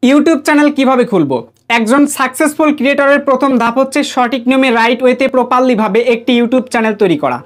YouTube channel কিভাবে খুলবো? একজন সাকসেসফুল ক্রিয়েটরের প্রথম ধাপ হচ্ছে সঠিক নিয়মে রাইট ওয়েতে প্রপারলি ভাবে একটি ইউটিউব চ্যানেল তৈরি করা।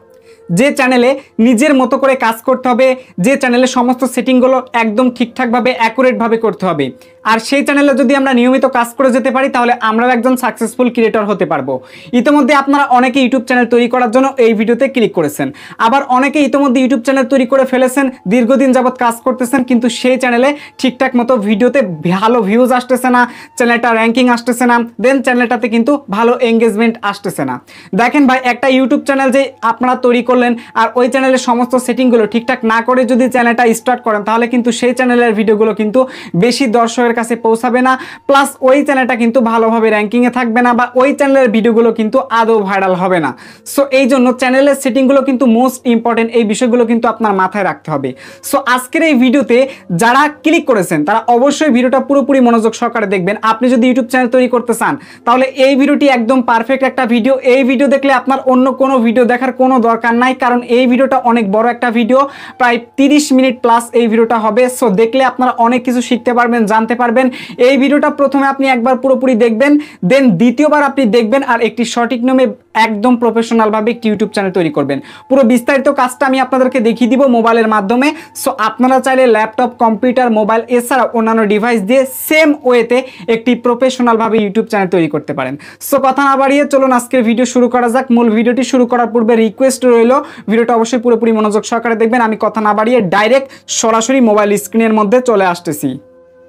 যে চ্যানেলে নিজের মতো করে কাজ করতে হবে, যে চ্যানেলে সমস্ত সেটিংগুলো একদম ঠিকঠাকভাবে অ্যাকুরেটভাবে করতে হবে। আর সেই চ্যানেলে যদি আমরা নিয়মিত কাজ করে যেতে পারি তাহলে আমরাও একজন সাকসেসফুল ক্রিয়েটর হতে পারবো। ইতিমধ্যে আপনারা অনেকে ইউটিউব চ্যানেল তৈরি করার জন্য এই ভিডিওতে ক্লিক করেছেন, আবার অনেকে ইতিমধ্যে ইউটিউব চ্যানেল তৈরি করে ফেলেছেন, দীর্ঘদিন যাবৎ কাজ করতেছেন, কিন্তু সেই চ্যানেলে ঠিকঠাক মতো ভিডিওতে ভালো ভিউজ আসতেছে না, চ্যানেলটা র্যাঙ্কিং আসতেছে না, দেন চ্যানেলটাতে কিন্তু ভালো এঙ্গেজমেন্ট আসতেছে না। দেখেন ভাই, একটা ইউটিউব চ্যানেল যে আপনারা তৈরি করলেন আর ওই চ্যানেলের সমস্ত সেটিংগুলো ঠিকঠাক না করে যদি চ্যানেলটা স্টার্ট করেন তাহলে কিন্তু সেই চ্যানেলের ভিডিওগুলো কিন্তু বেশি দর্শকের কাছে পৌঁছাবে না, প্লাস ওই চ্যানেলটা কিন্তু ভালোভাবে র্যাঙ্কিংয়ে থাকবে না, বা ওই চ্যানেলের ভিডিওগুলো কিন্তু আদৌ ভাইরাল হবে না। সো এই জন্য চ্যানেলের সেটিংগুলো কিন্তু মোস্ট ইম্পর্টেন্ট, এই বিষয়গুলো কিন্তু আপনার মাথায় রাখতে হবে। সো আজকের এই ভিডিওতে যারা ক্লিক করেছেন তারা অবশ্যই ভিডিওটা পুরোপুরি মনোযোগ সহকারে দেখবেন। আপনি যদি ইউটিউব চ্যানেল তৈরি করতে চান তাহলে এই ভিডিওটি একদম পারফেক্ট একটা ভিডিও। এই ভিডিও দেখলে আপনার অন্য কোনো ভিডিও দেখার কোনো দরকার নাই, কারণ এই ভিডিওটা অনেক বড় একটা ভিডিও, প্রায় 30 মিনিট প্লাস এই ভিডিওটা হবে। সো দেখলে আপনারা অনেক কিছু শিখতে পারবেন, জানতে পারবেন। এই ভিডিওটা প্রথমে আপনি একবার পুরোপুরি দেখবেন, দেন দ্বিতীয়বার আপনি দেখবেন আর একটি সঠিক নিয়মে একদম প্রফেশনালভাবে একটি ইউটিউব চ্যানেল তৈরি করবেন। পুরো বিস্তারিত কাজটা আমি আপনাদেরকে দেখিয়ে দিব মোবাইলের মাধ্যমে। সো আপনারা চাইলে ল্যাপটপ, কম্পিউটার, মোবাইল এছাড়া অন্যান্য ডিভাইস দিয়ে সেম ওয়েতে একটি প্রফেশনালভাবে ইউটিউব চ্যানেল তৈরি করতে পারেন। সো কথা না বাড়িয়ে চলুন আজকের ভিডিও শুরু করা যাক। মূল ভিডিওটি শুরু করার পূর্বে রিকোয়েস্ট রইল, ভিডিওটা অবশ্যই পুরোপুরি মনোযোগ সহকারে দেখবেন। আমি কথা না বাড়িয়ে ডাইরেক্ট সরাসরি মোবাইল স্ক্রিনের মধ্যে চলে আসতেছি।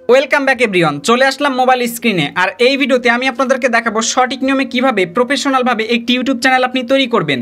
ওয়েলকাম ব্যাক এভরিওয়ান, চলে আসলাম মোবাইল স্ক্রিনে। আর এই ভিডিওতে আমি আপনাদেরকে দেখাবো সঠিক নিয়মে কিভাবে প্রফেশনালভাবে একটি ইউটিউব চ্যানেল আপনি তৈরি করবেন।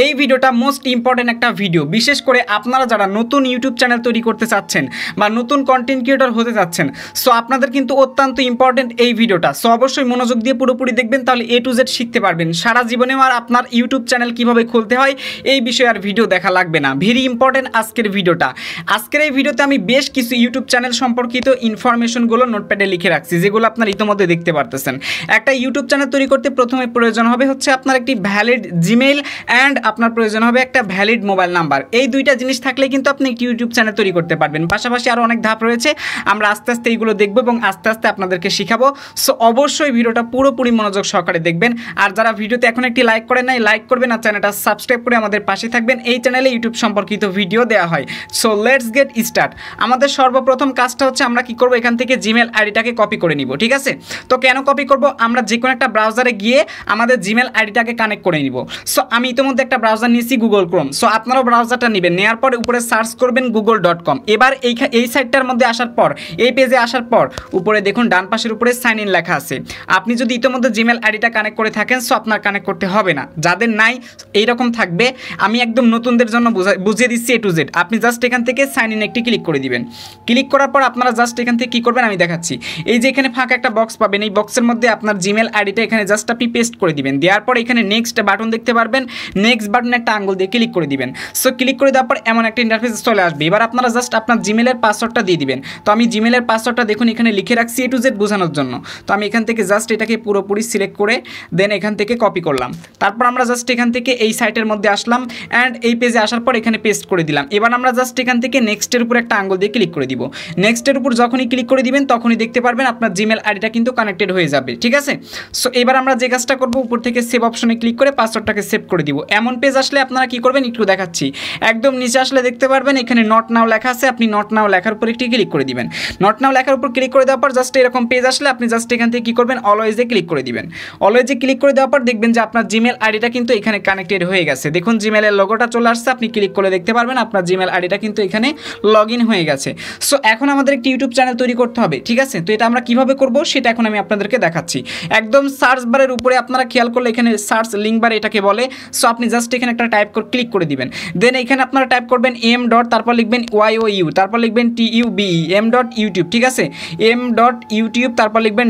এই ভিডিওটা মোস্ট ইম্পর্টেন্ট একটা ভিডিও, বিশেষ করে আপনারা যারা নতুন ইউটিউব চ্যানেল তৈরি করতে চাচ্ছেন বা নতুন কন্টেন্ট ক্রিয়েটর হতে চাচ্ছেন। সো আপনাদের কিন্তু অত্যন্ত ইম্পর্টেন্ট এই ভিডিওটা। সো অবশ্যই মনোযোগ দিয়ে পুরোপুরি দেখবেন, তাহলে A to Z শিখতে পারবেন। সারা জীবনেও আর আপনার ইউটিউব চ্যানেল কিভাবে খুলতে হয় এই বিষয়ে আর ভিডিও দেখা লাগবে না। ভেরি ইম্পর্টেন্ট আজকের ভিডিওটা। আজকের এই ভিডিওতে আমি বেশ কিছু ইউটিউব চ্যানেল সম্পর্কিত ইনফরমেশনগুলো নোটপ্যাডে লিখে রাখছি, যেগুলো আপনারা ইতিমধ্যে দেখতে পারতেছেন। একটা ইউটিউব চ্যানেল তৈরি করতে প্রথমে প্রয়োজন হবে হচ্ছে আপনার একটি ভ্যালিড জিমেইল অ্যান্ড আপনার প্রয়োজন হবে একটা ভ্যালিড মোবাইল নাম্বার। এই দুইটা জিনিস থাকলে কিন্তু আপনি একটি ইউটিউব চ্যানেল তৈরি করতে পারবেন। পাশাপাশি আরও অনেক ধাপ রয়েছে, আমরা আস্তে আস্তে এইগুলো দেখবো এবং আস্তে আস্তে আপনাদেরকে শিখাবো। সো অবশ্যই ভিডিওটা পুরোপুরি মনোযোগ সহকারে দেখবেন। আর যারা ভিডিওতে এখন একটি লাইক করেন নাই, লাইক করবেন আর চ্যানেলটা সাবস্ক্রাইব করে আমাদের পাশে থাকবেন। এই চ্যানেলে ইউটিউব সম্পর্কিত ভিডিও দেওয়া হয়। So let's get start. আমাদের সর্বপ্রথম কাজটা হচ্ছে আমরা কি করবো, এখান থেকে জিমেল আইডিটাকে কপি করে নিব। ঠিক আছে, তো কেন কপি করব, আমরা যে কোনো একটা ব্রাউজারে গিয়ে আমাদের জিমেল আইডিটাকে কানেক্ট করে নিব। সো আমি ইতিমধ্যে একটা ব্রাউজার নিয়েছি, গুগল ক্রোম। সো আপনারাও ব্রাউজারটা নেবেন, নেওয়ার পরে উপরে সার্চ করবেন google.com। এবার এই সাইটটার মধ্যে আসার পর, এই পেজে আসার পর উপরে দেখুন ডান পাশের উপরে সাইন ইন লেখা আছে। আপনি যদি ইতিমধ্যে জিমেল আইডিটা কানেক্ট করে থাকেন সো আপনার কানেক্ট করতে হবে না, যাদের নাই এইরকম থাকবে। আমি একদম নতুনদের জন্য বুঝিয়ে দিচ্ছি A to Z। আপনি জাস্ট এখান থেকে সাইন ইন একটি ক্লিক করে দিবেন। ক্লিক করার পর আপনারা জাস্ট এখান থেকে কী করবেন আমি দেখাচ্ছি। এই যে এখানে ফাঁকা একটা বক্স পাবেন, এই বক্সের মধ্যে আপনার জিমেল আইডিটা এখানে জাস্ট আপনি পেস্ট করে দিবেন। দেওয়ার পর এখানে নেক্সট বাটন দেখতে পারবেন, নেক্সট বাটনে একটা আঙ্গুল দিয়ে ক্লিক করে দিবেন। সো ক্লিক করে দেওয়ার পর এমন একটা ইন্টারফেস চলে আসবে। এবার আপনারা জাস্ট আপনার জিমেলের পাসওয়ার্ডটা দিয়ে দিবেন। তো আমি জিমেলের পাসওয়ার্ডটা দেখুন এখানে লিখে রাখছি A to Z বোঝানোর জন্য। তো আমি এখান থেকে জাস্ট এটাকে পুরোপুরি সিলেক্ট করে দেন এখান থেকে কপি করলাম। তারপর আমরা জাস্ট এখান থেকে এই সাইটের মধ্যে আসলাম অ্যান্ড এই পেজে আসার পর এখানে পেস্ট করে দিলাম। এবার আমরা জাস্ট এখান থেকে নেক্সটের উপর একটা আঙ্গুল দিয়ে ক্লিক করে দিব। নেক্সটের উপর যখনই ক্লিক করে দিবেন তখনই দেখতে পারবেন আপনার জিমেল আইডিটা কিন্তু কানেক্টেড হয়ে যাবে। ঠিক আছে, সো এবার আমরা যে কাজটা করব, উপর থেকে সেভ অপশনে ক্লিক করে পাসওয়ার্ডটাকে সেভ করে দিব। এমন পেজ আসলে আপনারা কি করবেন একটু দেখাচ্ছি। একদম নিচে আসলে দেখতে পারবেন এখানে নট নাও লেখা আছে, আপনি নট নাও লেখার উপর একটি ক্লিক করে দিবেন। নট নাও লেখার উপর ক্লিক করে দেওয়ার পর জাস্ট এরকম পেজ আসলে আপনি জাস্ট এখান থেকে কি করবেন, অলওয়েজে ক্লিক করে দিবেন। অলওয়েজে ক্লিক করে দেওয়ার পর দেখবেন যে আপনার জিমেল আইডিটা কিন্তু এখানে কানেক্টেড হয়ে গেছে। দেখুন জিমেলের লোগোটা চলে আসছে, আপনি ক্লিক করে দেখতে পারবেন আপনার জিমেল আইডিটা কিন্তু এখানে লগ ইন হয়ে গেছে। সো এখন আমাদের একটি ইউটিউব চ্যানেল তৈরি করতে হবে। ঠিক আছে, তো এটা আমরা কিভাবে করব সেটা এখন আমি আপনাদেরকে দেখাচ্ছি। একদম সার্চ বারের উপরে আপনারা খেয়াল করলে এখানে সার্চ লিঙ্ক বার এটাকে বলে। সো আপনি জাস্ট এখানে একটা টাইপ করে ক্লিক করে দিবেন। দেন এখানে আপনারা টাইপ করবেন m ডট, তারপর লিখবেন YOU, তারপর লিখবেন TUBE m.youtube। ঠিক আছে, m.youtube, তারপর লিখবেন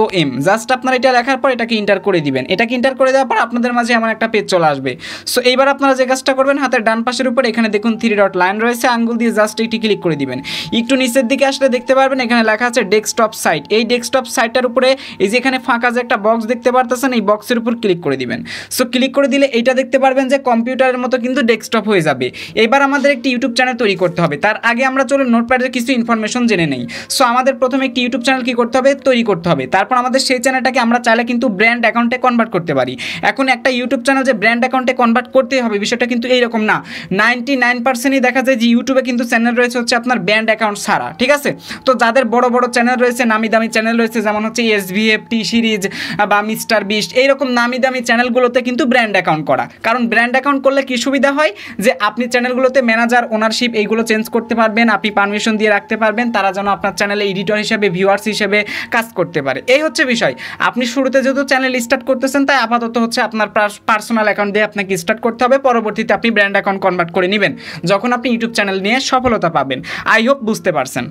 .com। জাস্ট আপনারা এটা লেখার পর এটাকে ইন্টার করে দিবেন। এটাকে ইন্টার করে দেওয়ার পর আপনাদের মাঝে এমন একটা পেজ চলে আসবে। সো এইবার আপনারা যে কাজটা করবেন, হাতের ডান পাশের উপরে এখানে দেখুন 3 ডট লাইন রয়েছে, আঙ্গুল দিয়ে জাস্ট এটি ক্লিক করে দিবেন। একটু নিচের দিকে আসলে দেখতে পারবেন এখানে লেখা আছে ডেস্কটপ সাইট। এই ডেস্কটপ সাইটটার উপরে এই যে এখানে ফাঁকা যে একটা বক্স দেখতে পারতেছেন, এই বক্সের উপর ক্লিক করে দিবেন। সো ক্লিক করে দিলে এইটা দেখতে পারবেন যে কম্পিউটারের মতো কিন্তু ডেস্কটপ হয়ে যাবে। এবার আমাদের একটি ইউটিউব চ্যানেল তৈরি করতে হবে। তার আগে আমরা চলুন নোটপ্যাডের কিছু ইনফরমেশন জেনে নেই। সো আমাদের প্রথমে একটি ইউটিউব চ্যানেল কি করতে হবে, তৈরি করতে হবে। তারপর আমাদের সেই চ্যানেলটাকে আমরা চাইলে কিন্তু ব্র্যান্ড অ্যাকাউন্টে কনভার্ট করতে পারি। এখন একটা ইউটিউব চ্যানেল যে ব্র্যান্ড অ্যাকাউন্টে কনভার্ট করতে হবে বিষয়টা কিন্তু এইরকম না। 99%ই দেখা যায় যে ইউটিউবে কিন্তু চ্যানেল রয়েছে হচ্ছে আপনার ব্র্যান্ড অ্যাকাউন্ট ছাড়া, ঠিক আছে। তো যাদের বড় বড় চ্যানেল রয়েছে, নামি দামি চ্যানেল রয়েছে, যেমন হচ্ছে SVF, টি সিরিজ বা মিস্টার বিস্ট, এইরকম নামি দামি চ্যানেলগুলোতে কিন্তু ব্র্যান্ড অ্যাকাউন্ট করা। কারণ ব্র্যান্ড অ্যাকাউন্ট করলে কি সুবিধা হয় যে আপনি চ্যানেলগুলোতে ম্যানেজার, ওনারশিপ এইগুলো চেঞ্জ করতে পারবেন, আপনি পারমিশন দিয়ে রাখতে পারবেন, তারা যেন আপনার চ্যানেলে এডিটর হিসেবে, ভিউয়ার্স হিসেবে কাজ করতে পারে। এই হচ্ছে বিষয়। আপনি শুরুতে যেহেতু চ্যানেল স্টার্ট করতেছেন, তাই আপাতত হচ্ছে আপনার পার্সোনাল অ্যাকাউন্ট দিয়ে আপনাকে স্টার্ট করতে হবে। পরবর্তীতে আপনি ব্র্যান্ড অ্যাকাউন্ট কনভার্ট করে নেবেন যখন আপনি ইউটিউব চ্যানেল নিয়ে সফলতা পাবেন। আই হোপ বুঝতে পারছেন।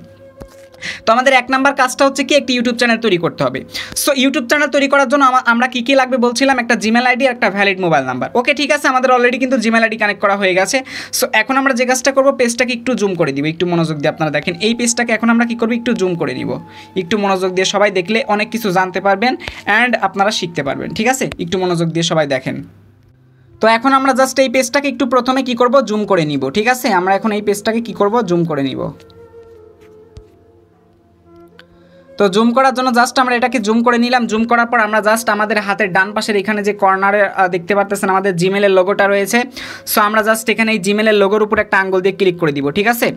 তো আমাদের 1 নাম্বার কাজটা হচ্ছে কি, একটি ইউটিউব চ্যানেল তৈরি করতে হবে। সো ইউটিউব চ্যানেল তৈরি করার জন্য আমরা কি কি লাগবে বলছিলাম, একটা জিমেল আইডি আর একটা ভ্যালিড মোবাইল নাম্বার। ওকে, ঠিক আছে, আমাদের অলরেডি কিন্তু জিমেল আইডি কানেক্ট করা হয়ে গেছে। সো এখন আমরা যে কাজটা করবো, পেজটাকে একটু জুম করে দিব। একটু মনোযোগ দিয়ে আপনারা দেখেন, এই পেজটাকে এখন আমরা কি করবো, একটু জুম করে নিব। একটু মনোযোগ দিয়ে সবাই দেখলে অনেক কিছু জানতে পারবেন অ্যান্ড আপনারা শিখতে পারবেন, ঠিক আছে। একটু মনোযোগ দিয়ে সবাই দেখেন। তো এখন আমরা জাস্ট এই পেজটাকে একটু প্রথমে কি করব, জুম করে নিব, ঠিক আছে। আমরা এখন এই পেজটাকে কি করব, জুম করে নিব। তো জুম করার জন্য জাস্ট আমরা এটাকে জুম করে নিলাম। জুম করার পর আমরা জাস্ট আমাদের হাতের ডান পাশের এখানে যে কর্নারে দেখতে পারতেছেন আমাদের জিমেলের লোগোটা রয়েছে। সো আমরা জাস্ট এখানে এই জিমেলের লোগোর উপর একটা আঙ্গুল দিয়ে ক্লিক করে দিব, ঠিক আছে।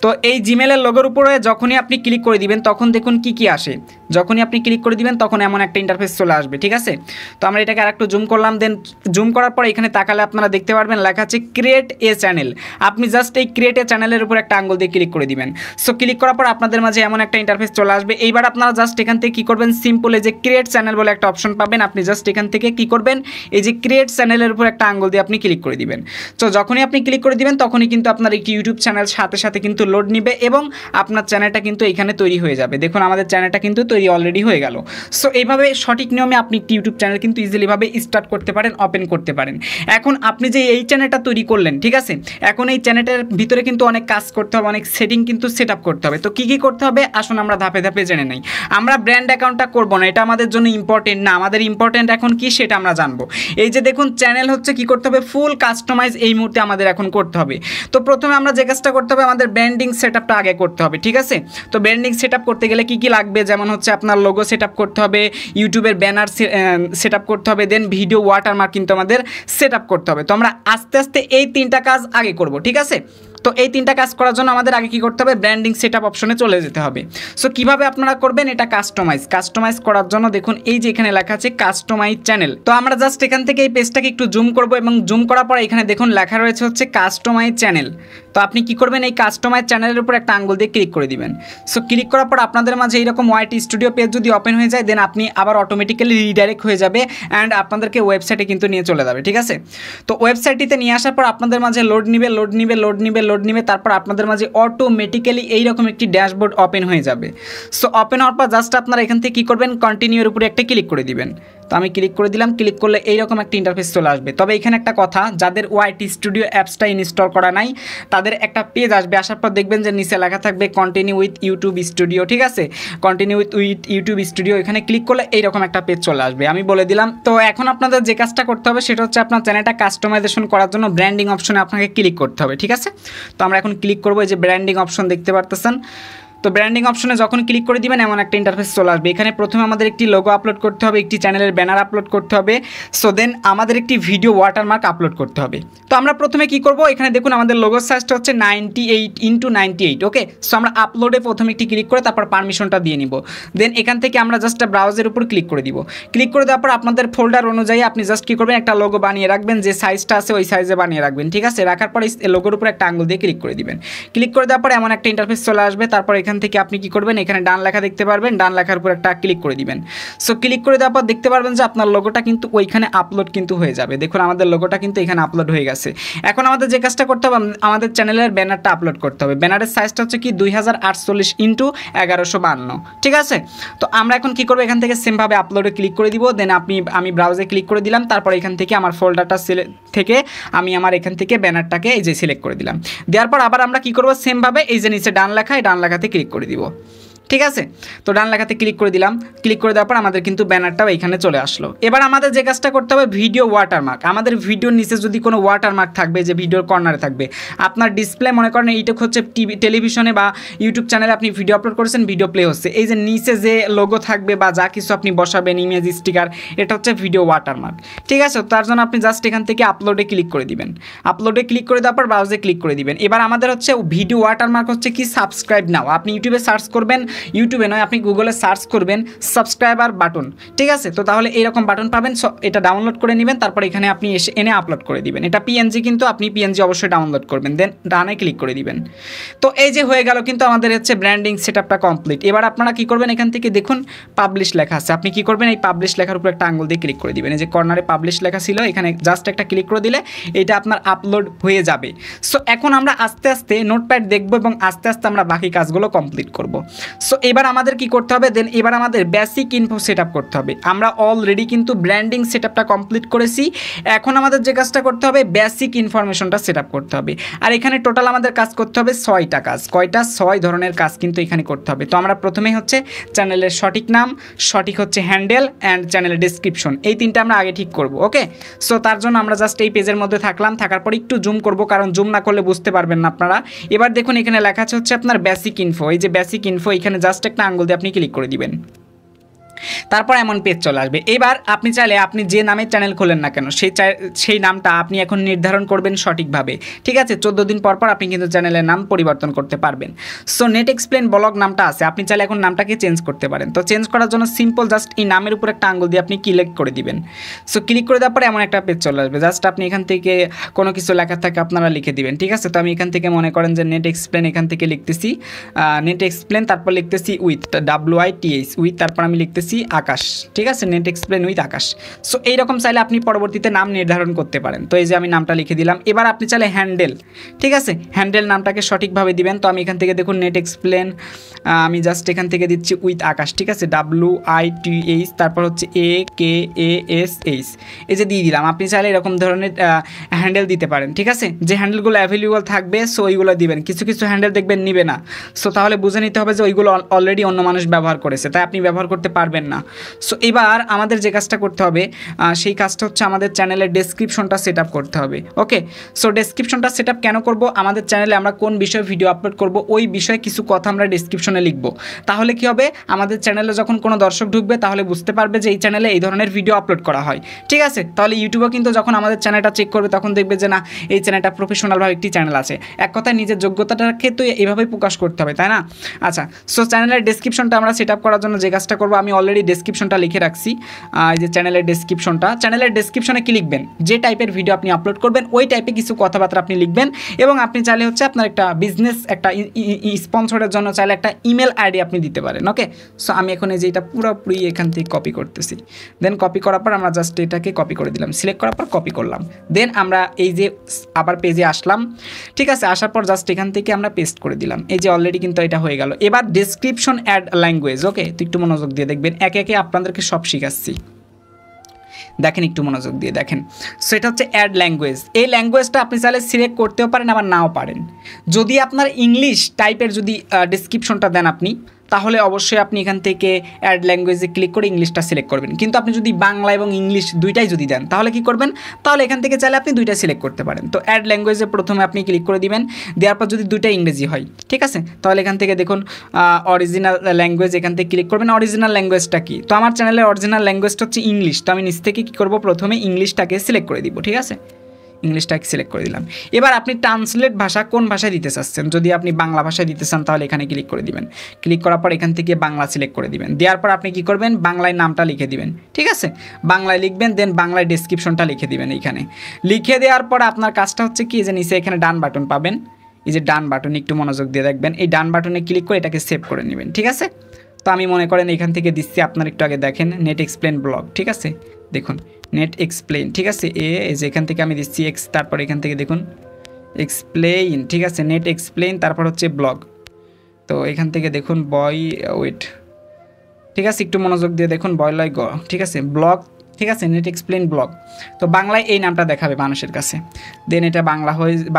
তো এই জিমেলের লোগোর উপরে যখনই আপনি ক্লিক করে দিবেন তখন দেখুন কি কি আসে। যখনই আপনি ক্লিক করে দিবেন তখন এমন একটা ইন্টারফেস চলে আসবে, ঠিক আছে। তো আমরা এটাকে আরেকটু জুম করলাম। দেন জুম করার পর এখানে তাকালে আপনারা দেখতে পারবেন লেখা আছে ক্রিয়েট এ চ্যানেল। আপনি জাস্ট এই ক্রিয়েট এ চ্যানেলের উপর একটা আঙ্গুল দিয়ে ক্লিক করে দিবেন। সো ক্লিক করার পর আপনাদের মাঝে এমন একটা ইন্টারফেস চলে আসবে। এইবার আপনারা জাস্ট এখান থেকে কি করবেন, সিম্পল এই যে ক্রিয়েট চ্যানেল বলে একটা অপশন পাবেন। আপনি জাস্ট এখান থেকে কি করবেন, এই যে ক্রিয়েট চ্যানেলের উপর একটা আঙ্গুল দিয়ে আপনি ক্লিক করে দিবেন। তো যখনই আপনি ক্লিক করে দিবেন তখনই কিন্তু আপনার একটি ইউটিউব চ্যানেল সাথে সাথে কিন্তু লোড নিবে এবং আপনার চ্যানেলটা কিন্তু এখানে তৈরি হয়ে যাবে। দেখুন আমাদের চ্যানেলটা কিন্তু তৈরি অলরেডি হয়ে গেল। সো এইভাবে সঠিক নিয়মে আপনি একটি ইউটিউব চ্যানেল কিন্তু ইজিলিভাবে স্টার্ট করতে পারেন, ওপেন করতে পারেন। এখন আপনি যে এই চ্যানেলটা তৈরি করলেন, ঠিক আছে, এখন এই চ্যানেলটার ভিতরে কিন্তু অনেক কাজ করতে হবে, অনেক সেটিং কিন্তু সেট আপ করতে হবে। তো কী কী করতে হবে আসুন আমরা ধাপে ধাপে জেনে নেই। আমরা ব্র্যান্ড অ্যাকাউন্টটা করবো না, এটা আমাদের জন্য ইম্পর্টেন্ট না। আমাদের ইম্পর্টেন্ট এখন কি সেটা আমরা জানবো। এই যে দেখুন চ্যানেল হচ্ছে কি করতে হবে, ফুল কাস্টমাইজ এই মুহূর্তে আমাদের এখন করতে হবে। তো প্রথমে আমরা যে কাজটা করতে হবে, আমাদের ব্র্যান্ডিং সেট আপটা আগে করতে হবে, ঠিক আছে। তো ব্র্যান্ডিং সেট আপ করতে গেলে কী কী লাগবে, যেমন হচ্ছে আপনার লোগো সেট আপ করতে হবে, ইউটিউবের ব্যানার সেট আপ করতে হবে, দেন ভিডিও ওয়াটারমার্ক কিন্তু আমাদের সেট আপ করতে হবে। তো আমরা আস্তে আস্তে এই 3টা কাজ আগে করব, ঠিক আছে। তো এই 3টা কাজ করার জন্য আমাদের আগে কী করতে হবে, ব্র্যান্ডিং সেট আপ অপশনে চলে যেতে হবে। সো কীভাবে আপনারা করবেন, এটা কাস্টমাইজ করার জন্য দেখুন এই যে এখানে লেখা আছে কাস্টমাইজ চ্যানেল। তো আমরা জাস্ট এখান থেকে এই পেজটাকে একটু জুম করব এবং জুম করার পর এখানে দেখুন লেখা রয়েছে হচ্ছে কাস্টমাইজ চ্যানেল। তো আপনি কি করবেন, এই কাস্টমাইজ চ্যানেলের উপর একটা আঙ্গুল দিয়ে ক্লিক করে দিবেন। সো ক্লিক করার পর আপনাদের মাঝে এইরকম ওয়াইটি স্টুডিও পেজ যদি ওপেন হয়ে যায়, দেন আপনি আবার অটোমেটিক্যালি রিডাইরেক্ট হয়ে যাবে অ্যান্ড আপনাদেরকে ওয়েবসাইটে কিন্তু নিয়ে চলে যাবে, ঠিক আছে। তো ওয়েবসাইটটিতে নিয়ে আসার পর আপনাদের মাঝে লোড নিবে, তারপর আপনাদের মাঝে অটোমেটিক্যালি এইরকম একটি ড্যাশবোর্ড ওপেন হয়ে যাবে। সো ওপেন হওয়ার পর জাস্ট আপনারা এখান থেকে কী করবেন, কন্টিনিউর উপরে একটা ক্লিক করে দিবেন। তো আমি ক্লিক করে দিলাম। ক্লিক করলে এইরকম একটা ইন্টারফেস চলে আসবে। তবে এখানে একটা কথা, যাদের ওয়াইটি স্টুডিও অ্যাপসটা ইনস্টল করা নাই তাদের একটা পেজ আসবে, আসার পর দেখবেন যে নিচে লেখা থাকবে কন্টিনিউ উইথ ইউটিউব স্টুডিও, ঠিক আছে। কন্টিনিউ উইথ ইউটিউব স্টুডিও, এখানে ক্লিক করলে এইরকম একটা পেজ চলে আসবে, আমি বলে দিলাম। তো এখন আপনাদের যে কাজটা করতে হবে সেটা হচ্ছে আপনার চ্যানেলটা কাস্টমাইজেশন করার জন্য ব্র্যান্ডিং অপশনে আপনাকে ক্লিক করতে হবে, ঠিক আছে। তো আমরা এখন ক্লিক করবো, এই যে ব্র্যান্ডিং অপশন দেখতে পারতেছেন। তো ব্র্যান্ডিং অপশনে যখন ক্লিক করে দিবেন এমন একটা ইন্টারফেস চলে আসবে। এখানে প্রথমে আমাদের একটি লোগো আপলোড করতে হবে, একটি চ্যানেলের ব্যানার আপলোড করতে হবে। সো দেন আমাদের একটি ভিডিও ওয়াটারমার্ক আপলোড করতে হবে। তো আমরা প্রথমে কি করব, এখানে দেখুন আমাদের লোগোর সাইজটা হচ্ছে 98x98, ওকে। সো আমরা আপলোডে প্রথমে একটি ক্লিক করে তারপর পারমিশনটা দিয়ে নিব। দেন এখান থেকে আমরা জাস্ট ব্রাউজের উপর ক্লিক করে দিব। ক্লিক করে দেওয়ার পর আপনাদের ফোল্ডার অনুযায়ী আপনি জাস্ট কী করবেন, একটা লোগো বানিয়ে রাখবেন, যে সাইজটা আছে ওই সাইজে বানিয়ে রাখবেন, ঠিক আছে। রাখার পর এই লোগোর উপর একটা আঙ্গুল দিয়ে ক্লিক করে দিবেন। ক্লিক করে দেওয়ার পর এমন একটা ইন্টারফেস চলে আসবে। তারপর এখান থেকে আপনি কী করবেন, এখানে ডান লেখা দেখতে পারবেন, ডান লেখার উপর একটা ক্লিক করে দিবেন। সো ক্লিক করে দেওয়ার পর দেখতে পারবেন যে আপনার লোগোটা কিন্তু ওইখানে আপলোড কিন্তু হয়ে যাবে। দেখুন আমাদের লোগোটা কিন্তু এখানে আপলোড হয়ে গেছে। এখন আমাদের যে কাজটা করতে হবে, আমাদের চ্যানেলের ব্যানারটা আপলোড করতে হবে। ব্যানারের সাইজটা হচ্ছে কি 2048x1152, ঠিক আছে। তো আমরা এখন কি করব, এখান থেকে সেমভাবে আপলোডে ক্লিক করে দিব। দেন আমি ব্রাউজে ক্লিক করে দিলাম। তারপর এখান থেকে আমার ফোল্ডারটা থেকে আমি আমার এখান থেকে ব্যানারটাকে এই যে সিলেক্ট করে দিলাম। দেওয়ার পর আবার আমরা কি করব, সেমভাবে এই যে নিচে ডান লেখায় ডান লেখাতে ক্লিক করে দিব। ঠিক আছে। তো ডান লেখাতে ক্লিক করে দিলাম, ক্লিক করে দেওয়ার পর আমাদের কিন্তু ব্যানারটাও এখানে চলে আসলো। এবার আমাদের যে কাজটা করতে হবে, ভিডিও ওয়াটারমার্ক, আমাদের ভিডিওর নিচে যদি কোনো ওয়াটারমার্ক থাকবে, যে ভিডিওর কর্নারে থাকবে, আপনার ডিসপ্লে মনে করেন এইটা হচ্ছে টেলিভিশনে বা ইউটিউব চ্যানেলে আপনি ভিডিও আপলোড করেছেন, ভিডিও প্লে হচ্ছে, এই যে নিচে যে লোগো থাকবে বা যা কিছু আপনি বসাবেন, ইমেজ, স্টিকার, এটা হচ্ছে ভিডিও ওয়াটারমার্ক। ঠিক আছে, তার জন্য আপনি জাস্ট এখান থেকে আপলোডে ক্লিক করে দিবেন, আপলোডে ক্লিক করে দেওয়ার পর ব্রাউজে ক্লিক করে দিবেন। এবার আমাদের হচ্ছে ভিডিও ওয়াটারমার্ক হচ্ছে কি, সাবস্ক্রাইব নাও। আপনি ইউটিউবে সার্চ করবেন, ইউটিউবে নয় আপনি গুগলে সার্চ করবেন সাবস্ক্রাইবার বাটন। ঠিক আছে, তো তাহলে এইরকম বাটন পাবেন, এটা ডাউনলোড করে নেবেন, তারপর এখানে আপনি এনে আপলোড করে দিবেন। এটা পিএনজি, কিন্তু আপনি পিএনজি অবশ্যই ডাউনলোড করবেন, দেন ডানে ক্লিক করে দিবেন। তো এই যে হয়ে গেল, কিন্তু আমাদের হচ্ছে ব্র্যান্ডিং সেটআপটা কমপ্লিট। এবার আপনারা কি করবেন, এখান থেকে দেখুন পাবলিশ লেখা আছে, আপনি কি করবেন, এই পাবলিশ লেখার উপর একটা আঙ্গুল দিয়ে ক্লিক করে দিবেন। এই যে কর্নারে পাবলিশ লেখা ছিল, এখানে জাস্ট একটা ক্লিক করে দিলে এটা আপনার আপলোড হয়ে যাবে। সো এখন আমরা আস্তে আস্তে নোটপ্যাড দেখব এবং আস্তে আস্তে আমরা বাকি কাজগুলো কমপ্লিট করব। সো এবার আমাদের কি করতে হবে, দেন এবার আমাদের বেসিক ইনফো সেটআপ করতে হবে। আমরা অলরেডি কিন্তু ব্র্যান্ডিং সেটআপটা কমপ্লিট করেছি, এখন আমাদের যে কাজটা করতে হবে, বেসিক ইনফরমেশনটা সেটআপ করতে হবে। আর এখানে টোটাল আমাদের কাজ করতে হবে 6টা কাজ। কয়টা? 6 ধরনের কাজ কিন্তু এখানে করতে হবে। তো আমরা প্রথমেই হচ্ছে চ্যানেলের সঠিক নাম, সঠিক হচ্ছে হ্যান্ডেল অ্যান্ড চ্যানেলের ডেসক্রিপশন, এই 3টা আমরা আগে ঠিক করব। ওকে, সো তার জন্য আমরা জাস্ট এই পেজের মধ্যে থাকলাম, থাকার পর একটু জুম করব, কারণ জুম না করলে বুঝতে পারবেন না আপনারা। এবার দেখুন এখানে লেখা আছে হচ্ছে আপনার বেসিক ইনফো, এই যে বেসিক ইনফো, এখানে জাস্ট একটা আঙ্গুল দিয়ে আপনি ক্লিক করে দিবেন, তারপর এমন পেজ চলে আসবে। এবার আপনি চাইলে আপনি যে নামে চ্যানেল খোলেন না কেন, সেই নামটা আপনি এখন নির্ধারণ করবেন সঠিকভাবে। ঠিক আছে, 14 দিন পর পর আপনি কিন্তু চ্যানেলের নাম পরিবর্তন করতে পারবেন। সো নেট এক্সপ্লেন ব্লগ নামটা আছে, আপনি চাইলে এখন নামটাকে চেঞ্জ করতে পারেন। তো চেঞ্জ করার জন্য সিম্পল জাস্ট এই নামের উপর একটা আঙ্গুল দিয়ে আপনি ক্লিক করে দিবেন। সো ক্লিক করে দেওয়ার পরে এমন একটা পেজ চলে আসবে, জাস্ট আপনি এখান থেকে কোনো কিছু লেখা থাকে আপনারা লিখে দিবেন। ঠিক আছে, তো আমি এখান থেকে মনে করেন যে নেট এক্সপ্লেন, এখান থেকে লিখতেছি নেট এক্সপ্লেন, তারপর লিখতেছি উইথ, WITH উইথ, তারপর আমি লিখতেছি আকাশ। ঠিক আছে, net explain with Akash. So এইরকম চাইলে আপনি পরবর্তীতে নাম নির্ধারণ করতে পারেন। তো এই যে আমি নামটা লিখে দিলাম। এবার আপনি চাইলে হ্যান্ডেল, ঠিক আছে, হ্যান্ডেল নামটাকে সঠিকভাবে দিবেন। তো আমি এখান থেকে দেখুন নেট এক্সপ্লেন, আমি জাস্ট এখান থেকে দিচ্ছি উইথ আকাশ। ঠিক আছে, WITH, তারপর হচ্ছে AKASH, এই যে দিয়ে দিলাম। আপনি চাইলে এরকম ধরনের হ্যান্ডেল দিতে পারেন। ঠিক আছে, যে হ্যান্ডেলগুলো অ্যাভেলেবল থাকবে সো ওইগুলো দিবেন, কিছু কিছু হ্যান্ডেল দেখবেন নিবে না, সো তাহলে বুঝে নিতে হবে যে ওইগুলো অলরেডি অন্য মানুষ ব্যবহার করেছে, তাই আপনি ব্যবহার করতে পারবেন না। সো এবার আমাদের যে কাজটা করতে হবে, সেই কাজটা হচ্ছে আমাদের চ্যানেলের ডেসক্রিপশনটা সেট আপ করতে হবে। ওকে, সো ডেসক্রিপশনটা সেট আপ কেন করব, আমাদের চ্যানেলে আমরা কোন বিষয়ে ভিডিও আপলোড করব ওই বিষয়ে কিছু কথা আমরা ডেসক্রিপশনে লিখব। তাহলে কি হবে, আমাদের চ্যানেলে যখন কোনো দর্শক ঢুকবে তাহলে বুঝতে পারবে যে এই চ্যানেলে এই ধরনের ভিডিও আপলোড করা হয়। ঠিক আছে, তাহলে ইউটিউবে কিন্তু যখন আমাদের চ্যানেলটা চেক করবে তখন দেখবে যে না, এই চ্যানেলটা প্রফেশনালভাবে একটি চ্যানেল আছে। এক কথায় নিজের যোগ্যতাটাকে তো এইভাবেই প্রকাশ করতে হবে, তাই না? আচ্ছা, সো চ্যানেলের ডেসক্রিপশনটা আমরা সেট আপ করার জন্য যে কাজটা করবো, আমি অলরেডি ডেসক্রিপশনটা লিখে রাখছি। এই যে চ্যানেলের ডেসক্রিপশনে কি লিখবেন, যে টাইপের ভিডিও আপনি আপলোড করবেন ওই টাইপে কিছু কথাবার্তা আপনি লিখবেন। এবং আপনি চাইলে হচ্ছে আপনার একটা বিজনেস, একটা স্পন্সরের জন্য চাইলে একটা ইমেল আইডি আপনি দিতে পারেন। ওকে, সো আমি এখন এই যে এটা পুরোপুরি এখান থেকে কপি করতেছি। দেন কপি করার পর আমরা জাস্ট এটাকে কপি করে দিলাম, সিলেক্ট করার পর কপি করলাম। দেন আমরা এই যে আবার পেজে আসলাম। ঠিক আছে, আসার পর জাস্ট এখান থেকে আমরা পেস্ট করে দিলাম। এই যে অলরেডি কিন্তু এটা হয়ে গেল। এবার ডেসক্রিপশন অ্যাড ল্যাঙ্গুয়েজ। ওকে, তো একটু মনোযোগ দিয়ে দেখবেন, একে একে আপনাদেরকে সব শিখাচ্ছি, দেখেন একটু মনোযোগ দিয়ে দেখেন। সো এটা হচ্ছে অ্যাড ল্যাঙ্গুয়েজ। এই ল্যাঙ্গুয়েজটা আপনি চাইলে সিলেক্ট করতেও পারেন, আবার নাও পারেন। যদি আপনার ইংলিশ টাইপের যদি ডেসক্রিপশনটা দেন আপনি, তাহলে অবশ্যই আপনি এখান থেকে অ্যাড ল্যাঙ্গুয়েজে ক্লিক করে ইংলিশটা সিলেক্ট করবেন। কিন্তু আপনি যদি বাংলা এবং ইংলিশ দুইটাই যদি দেন তাহলে কি করবেন, তাহলে এখান থেকে চাইলে আপনি দুইটা সিলেক্ট করতে পারেন। তো অ্যাড ল্যাঙ্গুয়েজে প্রথমে আপনি ক্লিক করে দিবেন, দেওয়ার পর যদি দুইটা ইংরেজি হয়, ঠিক আছে, তাহলে এখান থেকে দেখুন অরিজিনাল ল্যাঙ্গুয়েজ, এখান থেকে ক্লিক করবেন। অরিজিনাল ল্যাঙ্গুয়েজটা কি, তো আমার চ্যানেলের অরিজিনাল ল্যাঙ্গুয়েজটা হচ্ছে ইংলিশ। তো আমি নিচ থেকে কী করবো, প্রথমে ইংলিশটাকে সিলেক্ট করে দিব। ঠিক আছে, ইংলিশটাকে সিলেক্ট করে দিলাম। এবার আপনি ট্রান্সলেট ভাষা কোন ভাষায় দিতে চাচ্ছেন, যদি আপনি বাংলা ভাষায় দিতে চান তাহলে এখানে ক্লিক করে দিবেন। ক্লিক করার পর এখান থেকে বাংলা সিলেক্ট করে দিবেন। দেওয়ার পর আপনি কি করবেন, বাংলায় নামটা লিখে দিবেন। ঠিক আছে, বাংলায় লিখবেন, দেন বাংলায় ডেসক্রিপশনটা লিখে দিবেন। এইখানে লিখে দেওয়ার পর আপনার কাজটা হচ্ছে কি, যে নিচে এখানে ডান বাটন পাবেন, এই যে ডান বাটন, একটু মনোযোগ দিয়ে দেখবেন, এই ডান বাটনে ক্লিক করে এটাকে সেভ করে নেবেন। ঠিক আছে, তো আমি মনে করেন এখান থেকে দিচ্ছি, আপনার একটু আগে দেখেন নেট এক্সপ্লেন ব্লগ। ঠিক আছে, দেখুন নেট এক্সপ্লেন। ঠিক আছে, এই যে এখান থেকে আমি দিচ্ছি এক্স, তারপর এখান থেকে দেখুন এক্সপ্লেইন। ঠিক আছে, নেট এক্সপ্লেইন, তারপর হচ্ছে ব্লগ। তো এখান থেকে দেখুন বয় ওয়েট। ঠিক আছে, একটু মনোযোগ দিয়ে দেখুন, বয় লয় গ। ঠিক আছে, ব্লগ ঠিক আছে, নেট এক্সপ্লেন ব্লগ। তো বাংলায় এই নামটা দেখাবে মানুষের কাছে, দেন এটা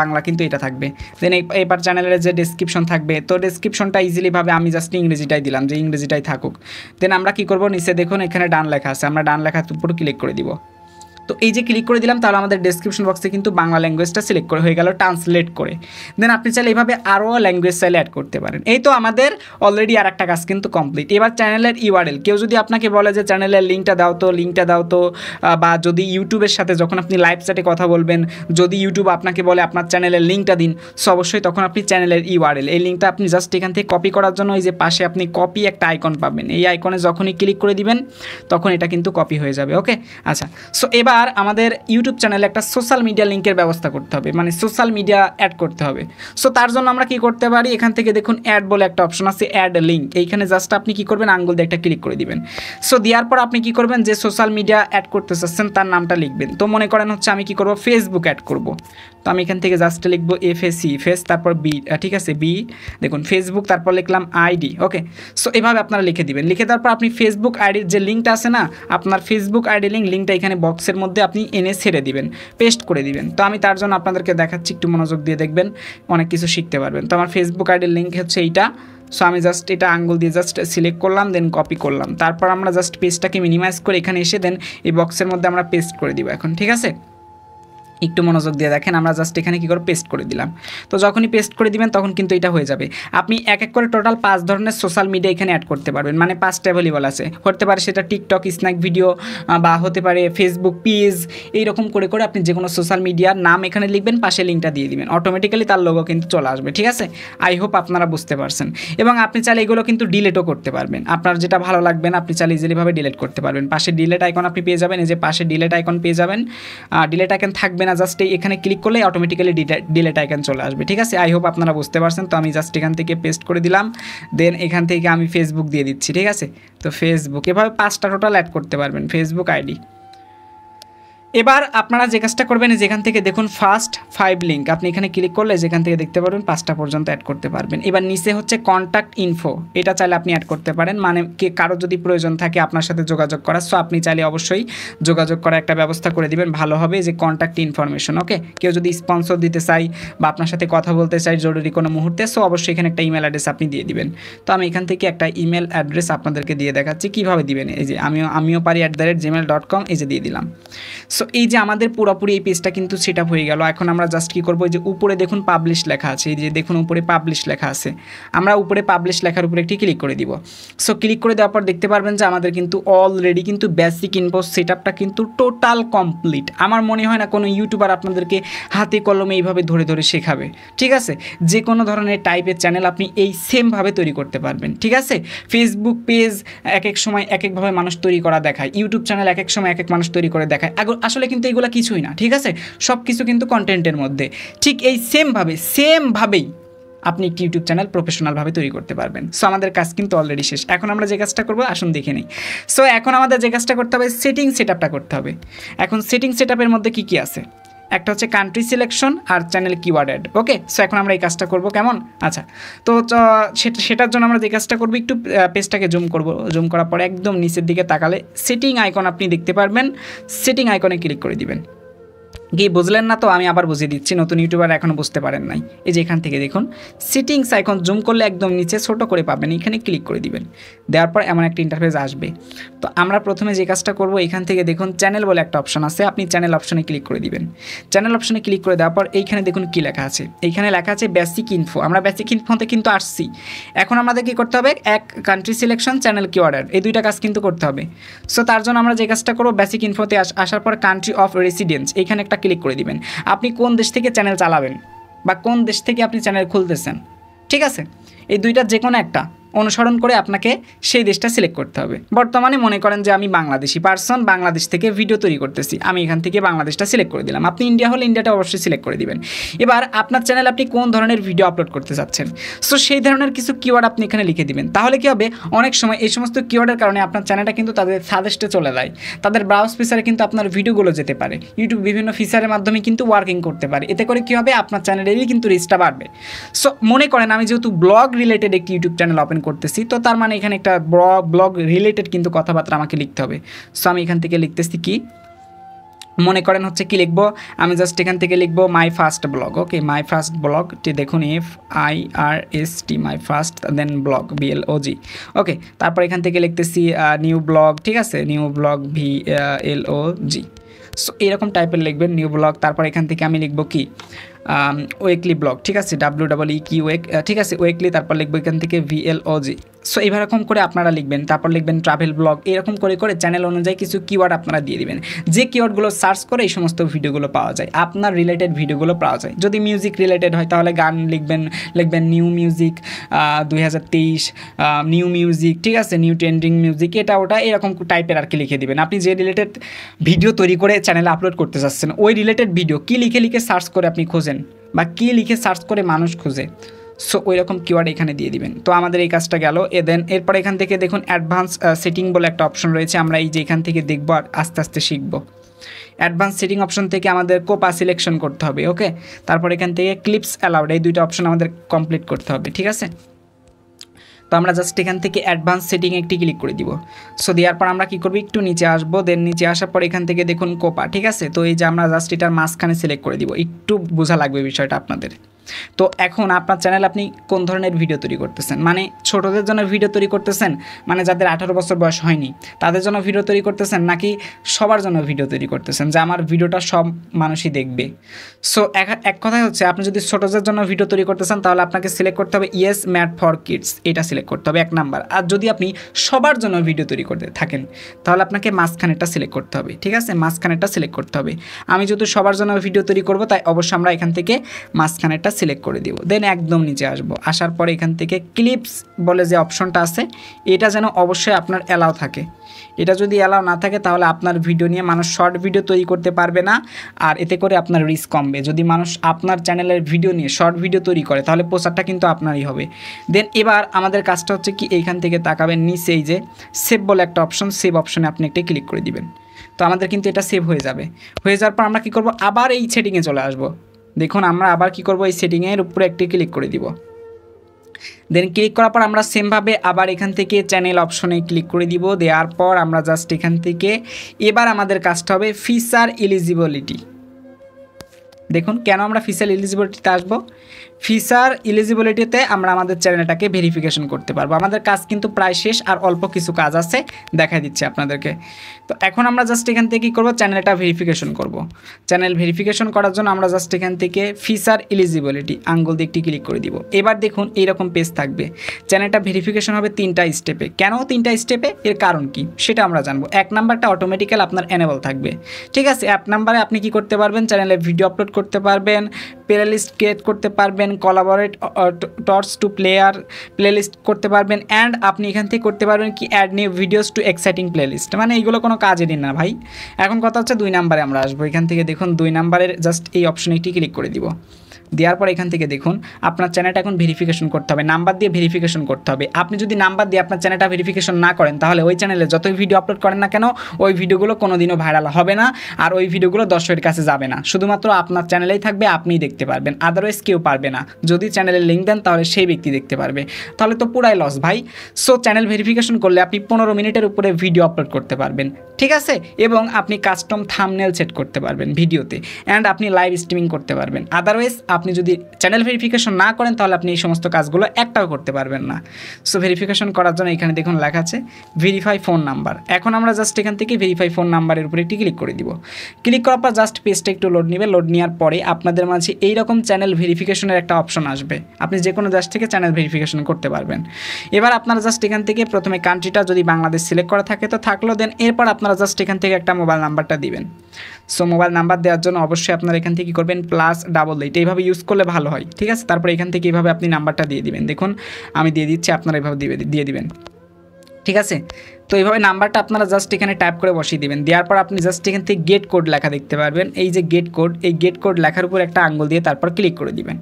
বাংলা কিন্তু এটা থাকবে। দেন এবার চ্যানেলের যে ডেসক্রিপশন থাকবে, তো ডেসক্রিপশনটা ইজিলিভাবে আমি জাস্ট ইংরেজিটাই দিলাম যে ইংরেজিটাই থাকুক। দেন আমরা কী করবো, নিচে দেখুন এখানে ডান লেখা আছে, আমরা ডান লেখার উপর ক্লিক করে দিব। তো এই যে ক্লিক করে দিলাম, তাহলে আমাদের ডেসক্রিপশন বক্সে কিন্তু বাংলা ল্যাঙ্গুয়েজটা সিলেক্ট করে হয়ে গেল ট্রান্সলেট করে। দেন আপনি চাইলে এইভাবে আরও ল্যাঙ্গুয়েজ চাইলে অ্যাড করতে পারেন। এই তো আমাদের অলরেডি আর একটা কাজ কিন্তু কমপ্লিট। এবার চ্যানেলের ইউআরএল, কেউ যদি আপনাকে বলে যে চ্যানেলের লিঙ্কটা দাও তো, বা যদি ইউটিউবের সাথে যখন আপনি লাইভ চ্যাটে কথা বলবেন, যদি ইউটিউব আপনাকে বলে আপনার চ্যানেলের লিঙ্কটা দিন, সো অবশ্যই তখন আপনি চ্যানেলের ইউআরএল এই লিঙ্কটা আপনি জাস্ট এখান থেকে কপি করার জন্য এই যে পাশে আপনি কপি একটা আইকন পাবেন, এই আইকনে যখনই ক্লিক করে দিবেন তখন এটা কিন্তু কপি হয়ে যাবে। ওকে, আচ্ছা। সো এবার আমাদের ইউটিউব চ্যানেলে একটা সোশ্যাল মিডিয়া লিঙ্কের ব্যবস্থা করতে হবে, মানে সোশ্যাল মিডিয়া অ্যাড করতে হবে। সো তার জন্য আমরা কি করতে পারি, এখান থেকে দেখুন অ্যাড বলে একটা অপশন আছে, অ্যাড লিঙ্ক। এইখানে জাস্ট আপনি কি করবেন, আঙ্গুল দিয়ে একটা ক্লিক করে দিবেন। সো দেওয়ার পর আপনি কি করবেন, যে সোশ্যাল মিডিয়া অ্যাড করতে চাচ্ছেন তার নামটা লিখবেন। তো মনে করেন হচ্ছে আমি কি করব, ফেসবুক অ্যাড করব। তো আমি এখান থেকে জাস্ট লিখবো FAC, ফেস, তারপর বি, ঠিক আছে, বি, দেখুন ফেসবুক, তারপর লিখলাম আইডি। ওকে, সো এভাবে আপনারা লিখে দিবেন। লিখে দেওয়ার পর আপনি ফেসবুক আইডির যে লিঙ্কটা আছে না, আপনার ফেসবুক আইডি লিঙ্কটা এখানে বক্সের মধ্যে আপনি এনে ছেড়ে দিবেন, পেস্ট করে দিবেন। তো আমি তার জন্য আপনাদেরকে দেখাচ্ছি, একটু মনোযোগ দিয়ে দেখবেন, অনেক কিছু শিখতে পারবেন। তো আমার ফেসবুক আইডির লিঙ্ক হচ্ছে এইটা। সো আমি জাস্ট এটা আঙ্গুল দিয়ে জাস্ট সিলেক্ট করলাম, দেন কপি করলাম। তারপর আমরা জাস্ট পেজটাকে মিনিমাইজ করে এখানে এসে দেন এই বক্সের মধ্যে আমরা পেস্ট করে দিব এখন, ঠিক আছে। একটু মনোযোগ দিয়ে দেখেন, আমরা জাস্ট এখানে কী করে পেস্ট করে দিলাম। তো যখনই পেস্ট করে দিবেন তখন কিন্তু এটা হয়ে যাবে। আপনি এক এক করে টোটাল 5 ধরনের সোশ্যাল মিডিয়া এখানে অ্যাড করতে পারবেন, মানে 5টা অ্যাভেলেবল আছে। হতে পারে সেটা টিকটক, স্ন্যাক ভিডিও, বা হতে পারে ফেসবুক পেজ, এইরকম করে করে আপনি যে কোনো সোশ্যাল মিডিয়ার নাম এখানে লিখবেন, পাশে লিঙ্কটা দিয়ে দিবেন, অটোমেটিক্যালি তার লোগো কিন্তু চলে আসবে, ঠিক আছে। আই হোপ আপনারা বুঝতে পারছেন। এবং আপনি চাইলে এগুলো কিন্তু ডিলেটও করতে পারবেন, আপনার যেটা ভালো লাগবে না আপনি চাইলে ইজিলিভাবে ডিলেট করতে পারবেন। পাশে ডিলেট আইকন আপনি পেয়ে যাবেন, এই যে পাশে ডিলেট আইকন পেয়ে যাবেন। ডিলেট আইকন থাকবে না, জাস্ট এখানে ক্লিক করলে অটোমেটিক্যালি ডিলেট আইকন চলে আসবে, ঠিক আছে। আই হোপ আপনারা বুঝতে পারছেন। তো আমি জাস্ট এখান থেকে পেস্ট করে দিলাম, দেন এখান থেকে আমি ফেসবুক দিয়ে দিচ্ছি, ঠিক আছে। তো ফেসবুক এভাবে 5টা টোটাল অ্যাড করতে পারবেন, ফেসবুক আইডি। এবার আপনারা যে কাজটা করবেন, যেখান থেকে দেখুন ফার্স্ট 5 লিঙ্ক, আপনি এখানে ক্লিক করলে যেখান থেকে দেখতে পারবেন 5টা পর্যন্ত অ্যাড করতে পারবেন। এবার নিচে হচ্ছে কন্ট্যাক্ট ইনফো, এটা চাইলে আপনি অ্যাড করতে পারেন, মানে কারো যদি প্রয়োজন থাকে আপনার সাথে যোগাযোগ করার, সো আপনি চাইলে অবশ্যই যোগাযোগ করার একটা ব্যবস্থা করে দিবেন, ভালো হবে। যে কন্ট্যাক্ট ইনফরমেশন, ওকে, কেউ যদি স্পন্সর দিতে চাই বা আপনার সাথে কথা বলতে চাই জরুরি কোনো মুহূর্তে, সো অবশ্যই এখানে একটা ইমেল অ্যাড্রেস আপনি দিয়ে দিবেন। তো আমি এখান থেকে একটা ইমেল অ্যাড্রেস আপনাদেরকে দিয়ে দেখাচ্ছি কীভাবে দিবেন। এই যে আমিও পারি @gmail.com, এই যে দিয়ে দিলাম। সো এই যে আমাদের পুরোপুরি এই পেজটা কিন্তু সেট আপ হয়ে গেল। এখন আমরা জাস্ট কী করবো, যে উপরে দেখুন পাবলিশ লেখা আছে, এই যে দেখুন উপরে পাবলিশ লেখা আছে, আমরা উপরে পাবলিশ লেখার উপরে একটি ক্লিক করে দিব। সো ক্লিক করে দেওয়ার পর দেখতে পারবেন যে আমাদের কিন্তু অলরেডি কিন্তু বেসিক ইনফো সেট আপটা কিন্তু টোটাল কমপ্লিট। আমার মনে হয় না কোনো ইউটিউবার আপনাদেরকে হাতে কলমে এইভাবে ধরে ধরে শেখাবে, ঠিক আছে। যে কোনো ধরনের টাইপের চ্যানেল আপনি এই সেমভাবে তৈরি করতে পারবেন, ঠিক আছে। ফেসবুক পেজ এক এক সময় এক একভাবে মানুষ তৈরি করা দেখায়, ইউটিউব চ্যানেল এক এক সময় এক এক মানুষ তৈরি করে দেখায়, আসলে কিন্তু এগুলো কিছুই না, ঠিক আছে। সব কিছু কিন্তু কন্টেন্টের মধ্যে। ঠিক এই সেমভাবেই আপনি একটি ইউটিউব চ্যানেল প্রফেশনালভাবে তৈরি করতে পারবেন। সো আমাদের কাজ কিন্তু অলরেডি শেষ। এখন আমরা যে কাজটা করবো আসুন দেখে নিই। সো এখন আমাদের যে কাজটা করতে হবে, সেটিং সেট আপটা করতে হবে। এখন সেটিং সেট আপের মধ্যে কী কী আছে, একটা হচ্ছে কান্ট্রি সিলেকশন আর চ্যানেল কিওয়ার্ড অ্যাড, ওকে। সো এখন আমরা এই কাজটা করব কেমন, আচ্ছা। তো সেটার জন্য আমরা যে কাজটা করবো, একটু পেজটাকে জুম করব, জুম করার পরে একদম নিচের দিকে তাকালে সেটিং আইকন আপনি দেখতে পারবেন, সেটিং আইকনে ক্লিক করে দিবেন। কি বুঝলেন না? তো আমি আবার বুঝিয়ে দিচ্ছি, নতুন ইউটিউবার এখনও বুঝতে পারেন নাই। এই যে এখান থেকে দেখুন সেটিংস আইকন জুম করলে একদম নিচে ছোট করে পাবেন, এখানে ক্লিক করে দিবেন। দেওয়ার পর এমন একটা ইন্টারফেস আসবে। তো আমরা প্রথমে যে কাজটা করব, এখান থেকে দেখুন চ্যানেল বলে একটা অপশন আছে, আপনি চ্যানেল অপশনে ক্লিক করে দিবেন। চ্যানেল অপশনে ক্লিক করে দেওয়ার পর এইখানে দেখুন কী লেখা আছে, এইখানে লেখা আছে বেসিক ইনফো। আমরা বেসিক ইনফোতে কিন্তু আসছি। এখন আমাদের কী করতে হবে, এক country selection, channel keyword add, এই দুইটা কাজ কিন্তু করতে হবে। সো তার জন্য আমরা যে কাজটা করবো, বেসিক ইনফোতে আসার পর কান্ট্রি অফ রেসিডেন্স, এইখানে একটা ক্লিক করে দিবেন। আপনি কোন দেশ থেকে চ্যানেল চালাবেন বা কোন দেশ থেকে আপনি চ্যানেল খুলতেছেন, ঠিক আছে, এই দুইটা যে কোনো একটা অনুসরণ করে আপনাকে সেই দেশটা সিলেক্ট করতে হবে। বর্তমানে মনে করেন যে আমি বাংলাদেশি পার্সন, বাংলাদেশ থেকে ভিডিও তৈরি করতেছি, আমি এখান থেকে বাংলাদেশটা সিলেক্ট করে দিলাম। আপনি ইন্ডিয়া হলে ইন্ডিয়াটা অবশ্যই সিলেক্ট করে দিবেন। এবার আপনার চ্যানেলে আপনি কোন ধরনের ভিডিও আপলোড করতে চাচ্ছেন, সো সেই ধরনের কিছু কিওয়ার্ড আপনি এখানে লিখে দিবেন। তাহলে কী হবে, অনেক সময় এই সমস্ত কিওয়ার্ডের কারণে আপনার চ্যানেলটা কিন্তু তাদের সাজেস্টে চলে যায়, তাদের ব্রাউজ ফিচারে কিন্তু আপনার ভিডিওগুলো যেতে পারে, ইউটিউব বিভিন্ন ফিচারের মাধ্যমে কিন্তু ওয়ার্কিং করতে পারে। এতে করে কী হবে, আপনার চ্যানেলেরই কিন্তু রিচটা বাড়বে। সো মনে করেন আমি যেহেতু ব্লগ রিলেটেড একটি ইউটিউব চ্যানেল ওপেন করতেছি, তো তার মানে এখানে একটা ব্লগ রিলেটেড কিন্তু কথাবার্তা আমাকে লিখতে হবে। সো আমি এখান থেকে লিখতেছি কি, মনে করেন হচ্ছে কি লিখবো, আমি জাস্ট এখান থেকে লিখবো my first blog. Okay, my first ব্লগটি দেখুন FIRST my first, then blog BLOG। Okay, তারপর এখান থেকে লিখতেছি নিউ ব্লগ, ঠিক আছে, নিউ ব্লগ VLOG। সো এরকম টাইপের লিখবেন নিউ ব্লগ। তারপর এখান থেকে আমি লিখবো কি ওয়েকলি ব্লগ, ঠিক আছে, WEEK ওয়েক, ঠিক আছে, ওয়েকলি। তারপর লিখবো এখান থেকে VLOG। সো এইরকম করে আপনারা লিখবেন। তারপর লিখবেন ট্রাভেল ব্লগ। এরকম করে করে চ্যানেল অনুযায়ী কিছু কিওয়ার্ড আপনারা দিয়ে দিবেন, যে কিওয়ার্ডগুলো সার্চ করে এই সমস্ত ভিডিওগুলো পাওয়া যায়, আপনার রিলেটেড ভিডিওগুলো পাওয়া যায়। যদি মিউজিক রিলেটেড হয় তাহলে গান লিখবেন নিউ মিউজিক 2023, নিউ মিউজিক, ঠিক আছে, নিউ ট্রেন্ডিং মিউজিক, এটা ওটা এরকম টাইপের আর কি লিখে দিবেন। আপনি যে রিলেটেড ভিডিও তৈরি করে চ্যানেলে আপলোড করতে চাচ্ছেন ওই রিলেটেড ভিডিও কী লিখে সার্চ করে আপনি খোঁজেন বা কী লিখে সার্চ করে মানুষ খুঁজে, সো ওই রকম কিওয়ার্ড এখানে দিয়ে দিবেন। তো আমাদের এই কাজটা গেল। এরপর এখান থেকে দেখুন অ্যাডভান্স সেটিং বলে একটা অপশন রয়েছে, আমরা এই যে এখান থেকে দেখব আর আস্তে আস্তে শিখব। অ্যাডভান্স সেটিং অপশন থেকে আমাদের কোপা সিলেকশন করতে হবে। ওকে, তারপর এখান থেকে ক্লিপস অ্যালাউড, এই দুইটা অপশন আমাদের কমপ্লিট করতে হবে, ঠিক আছে। তো আমরা জাস্ট এখান থেকে অ্যাডভান্স সেটিং একটি ক্লিক করে দিব। সো দেওয়ার পর আমরা কী করবো, একটু নিচে আসবো, দেন নিচে আসার পর এখান থেকে দেখুন কোপা, ঠিক আছে। তো এই যে আমরা জাস্ট এটার মাঝখানে সিলেক্ট করে দিব, একটু বোঝা লাগবে বিষয়টা আপনাদের। তো এখন আপনার চ্যানেল আপনি কোন ধরনের ভিডিও তৈরি করতেছেন, মানে ছোটদের জন্য ভিডিও তৈরি করতেছেন, মানে যাদের 18 বছর বয়স হয়নি তাদের জন্য ভিডিও তৈরি করতেছেন, নাকি সবার জন্য ভিডিও তৈরি করতেছেন যে আমার ভিডিওটা সব মানুষই দেখবে। সো এক কথায় হচ্ছে আপনি যদি ছোটদের জন্য ভিডিও তৈরি করতেছেন তাহলে আপনাকে সিলেক্ট করতে হবে ইয়েস ম্যাড ফর কিডস, এটা সিলেক্ট করতে হবে 1 নাম্বার। আর যদি আপনি সবার জন্য ভিডিও তৈরি করতে থাকেন তাহলে আপনাকে মাঝখানেরটা সিলেক্ট করতে হবে, ঠিক আছে, মাঝখানেরটা সিলেক্ট করতে হবে। আমি যেহেতু সবার জন্য ভিডিও তৈরি করব তাই অবশ্যই আমরা এখান থেকে মাঝখানেরটা সিলেক্ট করে দিব। দেন একদম নিচে আসবো, আসার পরে এখান থেকে ক্লিপস বলে যে অপশনটা আছে এটা যেন অবশ্যই আপনার অ্যালাউ থাকে। এটা যদি অ্যালাউ না থাকে তাহলে আপনার ভিডিও নিয়ে মানুষ শর্ট ভিডিও তৈরি করতে পারবে না, আর এতে করে আপনার রিস্ক কমবে। যদি মানুষ আপনার চ্যানেলের ভিডিও নিয়ে শর্ট ভিডিও তৈরি করে তাহলে প্রচারটা কিন্তু আপনারই হবে। দেন এবার আমাদের কাজটা হচ্ছে কি, এইখান থেকে তাকাবেন নিচে এই যে সেভ বলে একটা অপশন, সেভ অপশনে আপনি একটা ক্লিক করে দিবেন। তো আমাদের কিন্তু এটা সেভ হয়ে যাবে। হয়ে যাওয়ার পর আমরা কী করব, আবার এই সেটিংয়ে চলে আসবো। দেখুন আমরা আবার কি করব, এই সেটিংয়ের উপরে একটি ক্লিক করে দিব। দেন ক্লিক করার পর আমরা সেমভাবে আবার এখান থেকে চ্যানেল অপশনে ক্লিক করে দিব। দেওয়ার পর আমরা জাস্ট এখান থেকে এবার আমাদের কাজটা হবে ফিচার এলিজিবিলিটি। দেখুন কেন আমরা ফিচার এলিজিবিলিটিতে আসবো, ফিচার এলিজিবিলিটিতে আমরা আমাদের চ্যানেলটাকে ভেরিফিকেশন করতে পারবো। আমাদের কাজ কিন্তু প্রায় শেষ, আর অল্প কিছু কাজ আছে, দেখাই দিচ্ছি আপনাদেরকে। তো এখন আমরা জাস্ট এখান থেকে কী করবো, চ্যানেলটা ভেরিফিকেশন করব। চ্যানেল ভেরিফিকেশন করার জন্য আমরা জাস্ট এখান থেকে ফিচার এলিজিবিলিটি আঙ্গুল দিয়ে একটি ক্লিক করে দিব। এবার দেখুন এইরকম পেজ থাকবে, চ্যানেলটা ভেরিফিকেশন হবে 3টা স্টেপে। কেন 3টা স্টেপে, এর কারণ কি সেটা আমরা জানবো। 1 নাম্বারটা অটোমেটিক্যাল আপনার এনেবল থাকবে, ঠিক আছে। 1 নাম্বারে আপনি কি করতে পারবেন, চ্যানেলে ভিডিও আপলোড করতে পারবেন, প্লেলিস্ট ক্রিয়েট করতে পারবেন, কোলাবোরেট টর্চ টু প্লেলিস্ট করতে পারবেন, অ্যান্ড আপনি এখান থেকে করতে পারবেন কি add new videos to exciting playlist. মানে এইগুলো কোনো কাজেরই না ভাই। এখন কথা হচ্ছে 2 নাম্বারে আমরা আসবো। এখান থেকে দেখুন 2 নাম্বারের জাস্ট এই অপশনে একটি ক্লিক করে দিব। দেওয়ার পর এখান থেকে দেখুন আপনার চ্যানেলটা এখন ভেরিফিকেশন করতে হবে, নাম্বার দিয়ে ভেরিফিকেশন করতে হবে। আপনি যদি নাম্বার দিয়ে আপনার চ্যানেলটা ভেরিফিকেশন না করেন তাহলে ওই চ্যানেলে যতই ভিডিও আপলোড করেন না কেন ওই ভিডিওগুলো কোনোদিনও ভাইরাল হবে না, আর ওই ভিডিওগুলো দর্শকের কাছে যাবে না, শুধুমাত্র আপনার চ্যানেলেই থাকবে, আপনিই দেখতে পারবেন, আদারওয়াইজ কেউ পারবে না। যদি চ্যানেলের লিঙ্ক দেন তাহলে সেই ব্যক্তি দেখতে পারবে, তাহলে তো পুরাই লস ভাই। সো চ্যানেল ভেরিফিকেশন করলে আপনি 15 মিনিটের উপরে ভিডিও আপলোড করতে পারবেন, ঠিক আছে, এবং আপনি কাস্টম থাম্বনেল সেট করতে পারবেন ভিডিওতে, অ্যান্ড আপনি লাইভ স্ট্রিমিং করতে পারবেন। আদারওয়াইজ আপনি যদি চ্যানেল ভেরিফিকেশন না করেন তাহলে আপনি এই সমস্ত কাজগুলো একটাও করতে পারবেন না। সো ভেরিফিকেশন করার জন্য এখানে দেখুন লেখা আছে ভেরিফাই ফোন নাম্বার। এখন আমরা জাস্ট এখান থেকে ভেরিফাই ফোন নাম্বারের উপরে একটি ক্লিক করে দিব। ক্লিক করার পর জাস্ট পেজটা একটু লোড নেবে। লোড নেওয়ার পরে আপনাদের মাঝে এইরকম চ্যানেল ভেরিফিকেশনের একটা অপশন আসবে, আপনি যে কোনো দেশ থেকে চ্যানেল ভেরিফিকেশন করতে পারবেন। এবার আপনারা জাস্ট এখান থেকে প্রথমে কান্ট্রিটা যদি বাংলাদেশ সিলেক্ট করা থাকে তো থাকলো, দেন এরপর আপনারা জাস্ট এখান থেকে একটা মোবাইল নাম্বারটা দিবেন। সো মোবাইল নাম্বার দেওয়ার জন্য অবশ্যই আপনারা এখান থেকে কী করবেন, +88 এইভাবে ইউজ করলে ভালো হয়, ঠিক আছে। তারপরে এখান থেকে এইভাবে আপনি নাম্বারটা দিয়ে দিবেন। দেখুন আমি দিয়ে দিচ্ছি, আপনারা এইভাবে দিয়ে দিবেন, ঠিক আছে। তো এইভাবে নাম্বারটা আপনারা জাস্ট এখানে টাইপ করে বসিয়ে দেবেন। দেওয়ার পর আপনি জাস্ট এখান থেকে গেট কোড লেখা দেখতে পারবেন, এই যে গেট কোড, এই গেট কোড লেখার উপর একটা আঙ্গুল দিয়ে তারপর ক্লিক করে দিবেন।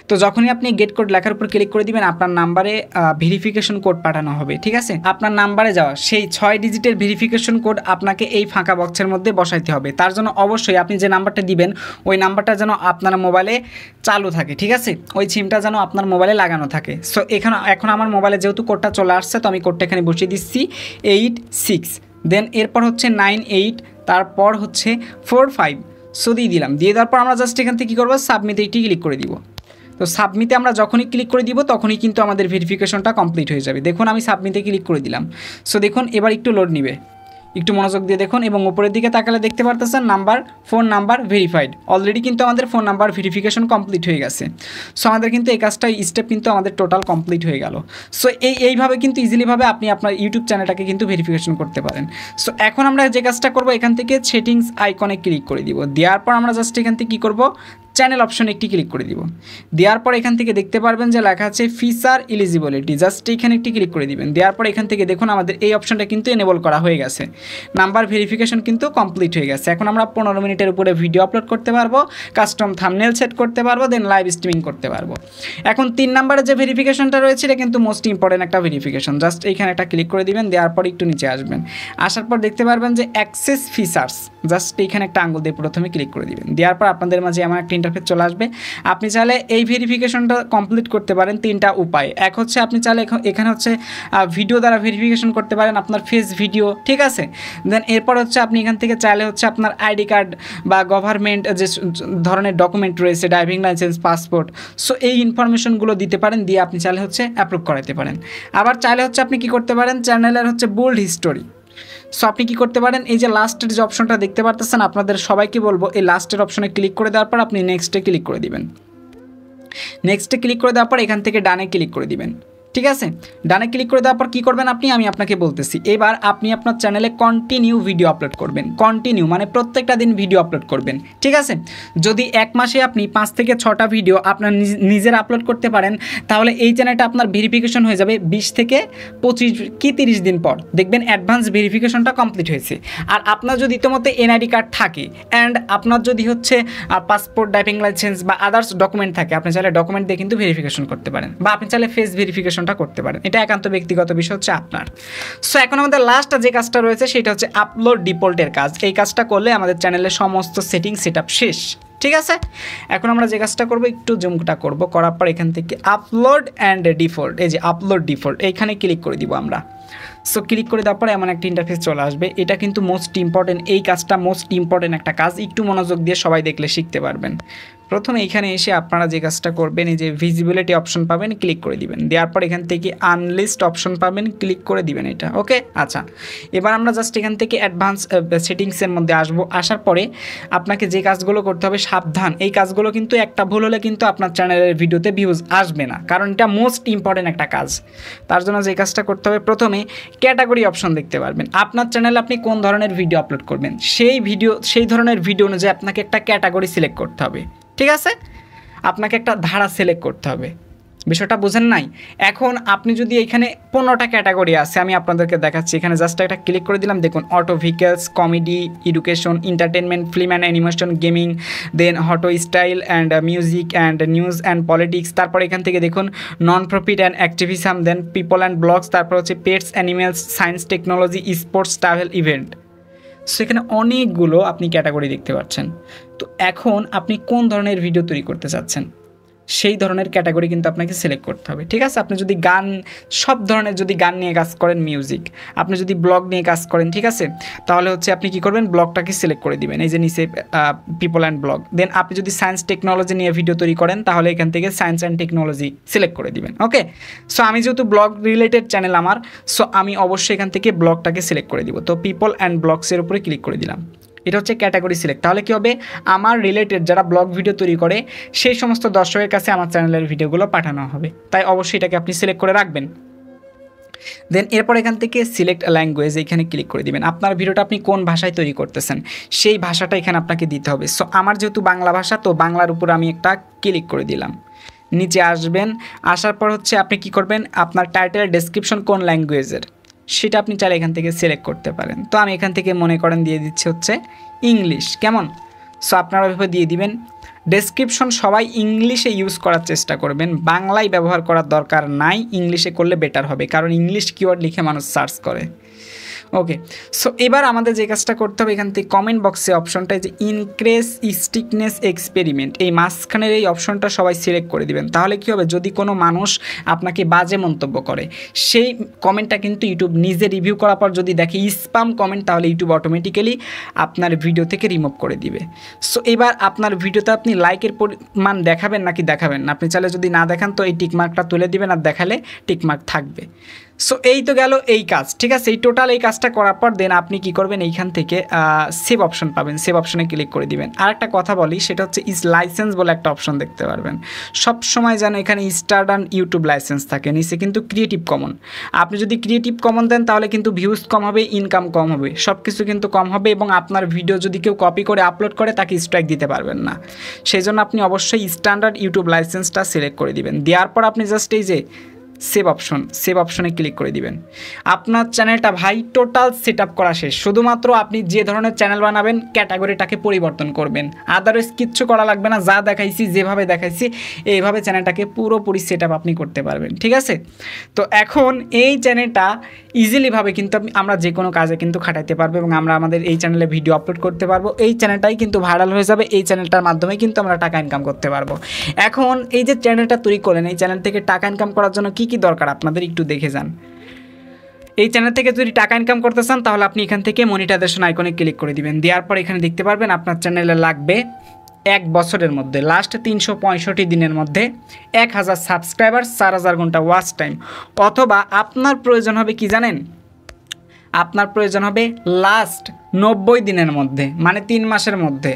তো যখনই আপনি গেট কোড লেখার উপর ক্লিক করে দিবেন আপনার নাম্বারে ভেরিফিকেশন কোড পাঠানো হবে, ঠিক আছে। আপনার নাম্বারে যাওয়া সেই 6 ডিজিটের ভেরিফিকেশন কোড আপনাকে এই ফাঁকা বক্সের মধ্যে বসাইতে হবে। তার জন্য অবশ্যই আপনি যে নাম্বারটা দিবেন ওই নাম্বারটা যেন আপনার মোবাইলে চালু থাকে, ঠিক আছে, ওই সিমটা যেন আপনার মোবাইলে লাগানো থাকে। সো এখন আমার মোবাইলে যেহেতু কোডটা চলে আসছে তো আমি কোডটা এখানে বসিয়ে দিচ্ছি 86, দেন এরপর হচ্ছে 98, তারপর হচ্ছে 45, সো দিয়ে দিলাম। দিয়ে দেওয়ার পর আমরা জাস্ট এখান থেকে কী করবো, সাবমিট এইটি ক্লিক করে দিব। তো সাবমিটে আমরা যখনই ক্লিক করে দিব তখনই কিন্তু আমাদের ভেরিফিকেশনটা কমপ্লিট হয়ে যাবে। দেখুন আমি সাবমিটে ক্লিক করে দিলাম। সো দেখুন এবার একটু লোড নিবে, একটু মনোযোগ দিয়ে দেখুন এবং উপরের দিকে তাকালে দেখতে পারতেছেন ফোন নাম্বার ভেরিফাইড। অলরেডি কিন্তু আমাদের ফোন নাম্বার ভেরিফিকেশন কমপ্লিট হয়ে গেছে। সো আমাদের কিন্তু এই কাজটা স্টেপ কিন্তু আমাদের টোটাল কমপ্লিট হয়ে গেল। সো এইভাবে কিন্তু ইজিলিভাবে আপনি আপনার ইউটিউব চ্যানেলটাকে কিন্তু ভেরিফিকেশন করতে পারেন। সো এখন আমরা যে কাজটা করবো এখান থেকে সেটিংস আইকনে ক্লিক করে দিব। দেওয়ার পর আমরা জাস্ট এখান থেকে কী করবো, চ্যানেল অপশন একটি ক্লিক করে দিব। দেওয়ার পর এখান থেকে দেখতে পারবেন যে লেখা আছে ফিচার এলিজিবিলিটি, জাস্ট এখানে একটি ক্লিক করে দিবেন। দেওয়ার পর এখান থেকে দেখুন আমাদের এই অপশনটা কিন্তু এনেবল করা হয়ে গেছে, নাম্বার ভেরিফিকেশন কিন্তু কমপ্লিট হয়ে গেছে। এখন আমরা 15 মিনিটের উপরে ভিডিও আপলোড করতে পারবো, কাস্টম থাম্বনেল সেট করতে পারবো, দেন লাইভ স্ট্রিমিং করতে পারবো। এখন 3 নম্বরে যে ভেরিফিকেশনটা রয়েছে এটা কিন্তু মোস্ট ইম্পর্টেন্ট একটা ভেরিফিকেশন। জাস্ট এইখানে একটা ক্লিক করে দিবেন। দেওয়ার পর একটু নিচে আসবেন, আসার পর দেখতে পারবেন যে অ্যাক্সেস ফিচার্স, জাস্ট এইখানে একটা আঙ্গুল দিয়ে প্রথমে ক্লিক করে দিবেন। দেওয়ার পর আপনাদের মাঝে এমন একটা ইন্টারফেস চলে আসবে। আপনি চাইলে এই ভেরিফিকেশনটা কমপ্লিট করতে পারেন 3টা উপায়। এক হচ্ছে আপনি চাইলে এখানে হচ্ছে ভিডিও দ্বারা ভেরিফিকেশন করতে পারেন, আপনার ফেস ভিডিও, ঠিক আছে। দেন এরপর হচ্ছে আপনি এখান থেকে চাইলে হচ্ছে আপনার আইডি কার্ড বা গভর্নমেন্ট যে ধরনের ডকুমেন্ট রয়েছে, ড্রাইভিং লাইসেন্স, পাসপোর্ট, সো এই ইনফরমেশনগুলো দিতে পারেন, দিয়ে আপনি চাইলে হচ্ছে অ্যাপ্রুভ করাতে পারেন। আবার চাইলে হচ্ছে আপনি কি করতে পারেন, চ্যানেলের হচ্ছে বোল্ড হিস্টোরি। সো আপনি কী করতে পারেন, এই যে লাস্টের যে অপশনটা দেখতে পারতেছেন আপনাদের সবাইকে বলবো এই লাস্টের অপশনে ক্লিক করে দেওয়ার পর আপনি নেক্সটে ক্লিক করে দিবেন। নেক্সটে ক্লিক করে দেওয়ার পর এখান থেকে ডানে ক্লিক করে দিবেন, ঠিক আছে। ডানে ক্লিক করে দেওয়ার পর কী করবেন আমি আপনাকে বলতেছি। এবার আপনি আপনার চ্যানেলে কন্টিনিউ ভিডিও আপলোড করবেন। কন্টিনিউ মানে প্রত্যেকটা দিন ভিডিও আপলোড করবেন, ঠিক আছে। যদি 1 মাসে আপনি 5 থেকে 6টা ভিডিও আপনার নিজের আপলোড করতে পারেন তাহলে এই চ্যানেলটা আপনার ভেরিফিকেশন হয়ে যাবে 20 থেকে 25 কি 30 দিন পর, দেখবেন অ্যাডভান্স ভেরিফিকেশনটা কমপ্লিট হয়েছে। আর আপনার যদি ইতিমধ্যে এনআইডি কার্ড থাকে অ্যান্ড আপনার যদি হচ্ছে পাসপোর্ট, ড্রাইভিং লাইসেন্স বা আদার্স ডকুমেন্ট থাকে, আপনি চাইলে ডকুমেন্ট দিয়ে কিন্তু ভেরিফিকেশন করতে পারেন, বা আপনি চাইলে ফেস ভেরিফিকেশন করতে পারেন। এটা একান্ত ব্যক্তিগত বিষয় হচ্ছে আপনার। সো এখন আমাদের লাস্ট যে কাজটা রয়েছে সেটা হচ্ছে আপলোড ডিফল্টের কাজ। এই কাজটা করলে আমাদের চ্যানেলের সমস্ত সেটিং সেটআপ শেষ, ঠিক আছে। এখন আমরা যে কাজটা করবো একটু জুমটা করব, করার পর এখান থেকে আপলোড অ্যান্ড ডিফল্ট, এই যে আপলোড ডিফল্ট এইখানে ক্লিক করে দিব আমরা। সো ক্লিক করে দেওয়ার পরে এমন একটা ইন্টারফেস চলে আসবে। এটা কিন্তু মোস্ট ইম্পর্টেন্ট, এই কাজটা মোস্ট ইম্পর্টেন্ট একটা কাজ, একটু মনোযোগ দিয়ে সবাই দেখলে শিখতে পারবেন। প্রথমে এখানে এসে আপনারা যে কাজটা করবেন, এই যে ভিজিবিলিটি অপশন পাবেন, ক্লিক করে দিবেন। দেওয়ার পর এখান থেকে আনলিস্ট অপশন পাবেন, ক্লিক করে দিবেন এটা, ওকে। আচ্ছা, এবার আমরা জাস্ট এখান থেকে অ্যাডভান্স সেটিংসের মধ্যে আসবো। আসার পরে আপনাকে যে কাজগুলো করতে হবে, সাবধান, এই কাজগুলো কিন্তু একটা ভুল হলে কিন্তু আপনার চ্যানেলের ভিডিওতে ভিউজ আসবে না, কারণ এটা মোস্ট ইম্পর্টেন্ট একটা কাজ। তার জন্য যে কাজটা করতে হবে, প্রথমে ক্যাটাগরি অপশন দেখতে পারবেন। আপনার চ্যানেলে আপনি কোন ধরনের ভিডিও আপলোড করবেন সেই ধরনের ভিডিও অনুযায়ী আপনাকে একটা ক্যাটাগরি সিলেক্ট করতে হবে, ঠিক আছে। আপনাকে একটা ধারা সিলেক্ট করতে হবে, বিষয়টা বুঝেন নাই। এখন আপনি যদি এখানে 15টা ক্যাটাগরি আছে, আমি আপনাদেরকে দেখাচ্ছি। এখানে জাস্ট একটা ক্লিক করে দিলাম, দেখুন auto vehicles, comedy, education, entertainment, film and animation, gaming, then how to style and music and news and politics. তারপর এখান থেকে দেখুন non profit and activism, then people and blogs, তারপর হচ্ছে pets, animals, science, technology, sports, travel, event. সেখানে অনেকগুলো আপনি category দেখতে পাচ্ছেন। তো এখন আপনি কোন ধরনের ভিডিও তৈরি করতে চাচ্ছেন সেই ধরনের ক্যাটাগরি কিন্তু আপনাকে সিলেক্ট করতে হবে, ঠিক আছে। আপনি যদি গান, সব ধরনের যদি গান নিয়ে কাজ করেন, মিউজিক, আপনি যদি ব্লগ নিয়ে কাজ করেন, ঠিক আছে, তাহলে হচ্ছে আপনি কি করবেন, ব্লগটাকে সিলেক্ট করে দিবেন, এই যে নিচে পিপল অ্যান্ড ব্লগ। দেন আপনি যদি সায়েন্স টেকনোলজি নিয়ে ভিডিও তৈরি করেন তাহলে এখান থেকে সায়েন্স অ্যান্ড টেকনোলজি সিলেক্ট করে দিবেন, ওকে। সো আমি যেহেতু ব্লগ রিলেটেড চ্যানেল আমার, সো আমি অবশ্যই এখান থেকে ব্লগটাকে সিলেক্ট করে দিব। তো পিপল অ্যান্ড ব্লগসের উপরে ক্লিক করে দিলাম। এটা হচ্ছে ক্যাটাগরি সিলেক্ট। তাহলে কী হবে, আমার রিলেটেড যারা ব্লগ ভিডিও তৈরি করে সেই সমস্ত দর্শকের কাছে আমার চ্যানেলের ভিডিওগুলো পাঠানো হবে, তাই অবশ্যই এটাকে আপনি সিলেক্ট করে রাখবেন। দেন এরপর এখান থেকে সিলেক্ট ল্যাঙ্গুয়েজ, এখানে ক্লিক করে দিবেন। আপনার ভিডিওটা আপনি কোন ভাষায় তৈরি করতেছেন সেই ভাষাটা এখানে আপনাকে দিতে হবে। সো আমার যেহেতু বাংলা ভাষা, তো বাংলার উপর আমি একটা ক্লিক করে দিলাম। নিচে আসবেন, আসার পর হচ্ছে আপনি কি করবেন, আপনার টাইটেল ডেসক্রিপশন কোন ল্যাঙ্গুয়েজের সেটা আপনি চাইলে এখান থেকে সিলেক্ট করতে পারেন। তো আমি এখান থেকে মনে করেন দিয়ে দিচ্ছি হচ্ছে ইংলিশ, কেমন? সো আপনারা ওইভাবে দিয়ে দিবেন। ডেসক্রিপশন সবাই ইংলিশে ইউজ করার চেষ্টা করবেন, বাংলায় ব্যবহার করার দরকার নাই, ইংলিশে করলে বেটার হবে, কারণ ইংলিশ কিওয়ার্ড লিখে মানুষ সার্চ করে। ওকে, সো এবার আমাদের যে কাজটা করতে হবে, এখান থেকে কমেন্ট বক্সে অপশনটা যে ইনক্রিজ স্টিকনেস এক্সপেরিমেন্ট, এই মাঝখানের এই অপশনটা সবাই সিলেক্ট করে দিবেন। তাহলে কী হবে, যদি কোনো মানুষ আপনাকে বাজে মন্তব্য করে, সেই কমেন্টটা কিন্তু ইউটিউব নিজে রিভিউ করার পর যদি দেখে স্প্যাম কমেন্ট, তাহলে ইউটিউব অটোমেটিক্যালি আপনার ভিডিও থেকে রিমুভ করে দিবে। সো এবার আপনার ভিডিওতে আপনি লাইকের পরিমাণ দেখাবেন নাকি দেখাবেন না, আপনি চাইলে যদি না দেখান তো এই টিকমার্কটা তুলে দিবেন, আর দেখালে টিকমার্ক থাকবে। সো এই তো গেল এই কাজ, ঠিক আছে। এই টোটাল এই কাজটা করার পর দেন আপনি কি করবেন, এইখান থেকে সেভ অপশন পাবেন, সেভ অপশনে ক্লিক করে দিবেন। আর একটা কথা বলি, সেটা হচ্ছে ইজ লাইসেন্স বলে একটা অপশন দেখতে পারবেন। সব সময় যেন এখানে স্টারডান ইউটিউব লাইসেন্স থাকে, নিচে কিন্তু ক্রিয়েটিভ কমন। আপনি যদি ক্রিয়েটিভ কমন দেন তাহলে কিন্তু ভিউজ কম হবে, ইনকাম কম হবে, সব কিছু কিন্তু কম হবে, এবং আপনার ভিডিও যদি কেউ কপি করে আপলোড করে তাকে স্ট্রাইক দিতে পারবেন না। সেই জন্য আপনি অবশ্যই স্ট্যান্ডার্ড ইউটিউব লাইসেন্সটা সিলেক্ট করে দিবেন। দেওয়ার পর আপনি জাস্ট এই যে সেভ অপশনে ক্লিক করে দিবেন। আপনার চ্যানেলটা ভাই টোটাল সেট আপ করা শেষ। শুধুমাত্র আপনি যে ধরনের চ্যানেল বানাবেন ক্যাটাগরিটাকে পরিবর্তন করবেন, আদারওয়াইজ কিচ্ছু করা লাগবে না। যা দেখাইছি, যেভাবে দেখাইছি এইভাবে চ্যানেলটাকে পুরোপুরি সেট আপ আপনি করতে পারবেন, ঠিক আছে। তো এখন এই চ্যানেলটা ইজিলিভাবে কিন্তু আমরা যে কোনো কাজে কিন্তু খাটাইতে পারবো, এবং আমরা আমাদের এই চ্যানেলে ভিডিও আপলোড করতে পারবো। এই চ্যানেলটাই কিন্তু ভাইরাল হয়ে যাবে, এই চ্যানেলটার মাধ্যমে কিন্তু আমরা টাকা ইনকাম করতে পারবো। এখন এই যে চ্যানেলটা তৈরি করলেন, এই চ্যানেল থেকে টাকা ইনকাম করার জন্য কী দরকার আপনাদের একটু দেখে যান। এই চ্যানেল থেকে যদি টাকা ইনকাম করতে চান তাহলে আপনি এখান থেকে মনিটাইজেশন আইকনে ক্লিক করে দিবেন। দেওয়ার পর এখানে দেখতে পারবেন আপনার চ্যানেলে লাগবে 1 বছরের মধ্যে, লাস্ট 365 দিনের মধ্যে 1000 সাবস্ক্রাইবার, 4000 ঘন্টা ওয়াচ টাইম, অথবা আপনার প্রয়োজন হবে কি জানেন, আপনার প্রয়োজন হবে লাস্ট 90 দিনের মধ্যে, মানে 3 মাসের মধ্যে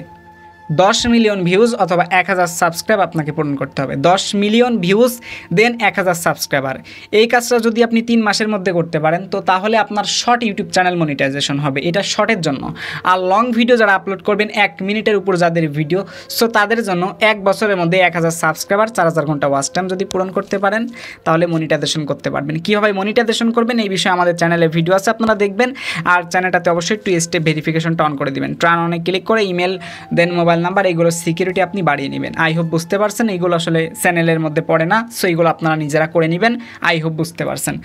10 মিলিয়ন ভিউজ অথবা 1000 সাবস্ক্রাইব আপনাকে পূরণ করতে হবে। 10 মিলিয়ন ভিউজ দেন 1000 সাবস্ক্রাইবার। এই কাজটা যদি আপনি 3 মাসের মধ্যে করতে পারেন তো তাহলে আপনার শর্ট ইউটিউব চ্যানেল মনিটাইজেশন হবে, এটা শর্টের জন্য। আর লং ভিডিও যারা আপলোড করবেন 1 মিনিটের উপর যাদের ভিডিও, সো তাদের জন্য 1 বছরের মধ্যে 1000 সাবস্ক্রাইবার, 4000 ঘন্টা ওয়াচ টাইম যদি পূরণ করতে পারেন তাহলে মনিটাইজেশন করতে পারবেন। কীভাবে মনিটাইজেশন করবেন এই বিষয়ে আমাদের চ্যানেলে ভিডিও আছে, আপনারা দেখবেন। আর চ্যানেলটাতে অবশ্যই 2 স্টেপ ভেরিফিকেশনটা অন করে দিবেন। টার্ন অনে ক্লিক করে ইমেল দেন মোবাইল নাম্বার, এইগুলো সিকিউরিটি আপনি বাড়িয়ে নেবেন। আই হোপ বুঝতে পারছেন, এইগুলো আসলে চ্যানেলের মধ্যে পড়ে না, সো এইগুলো আপনারা নিজেরা করে নেবেন। আই হোপ বুঝতে পারছেন।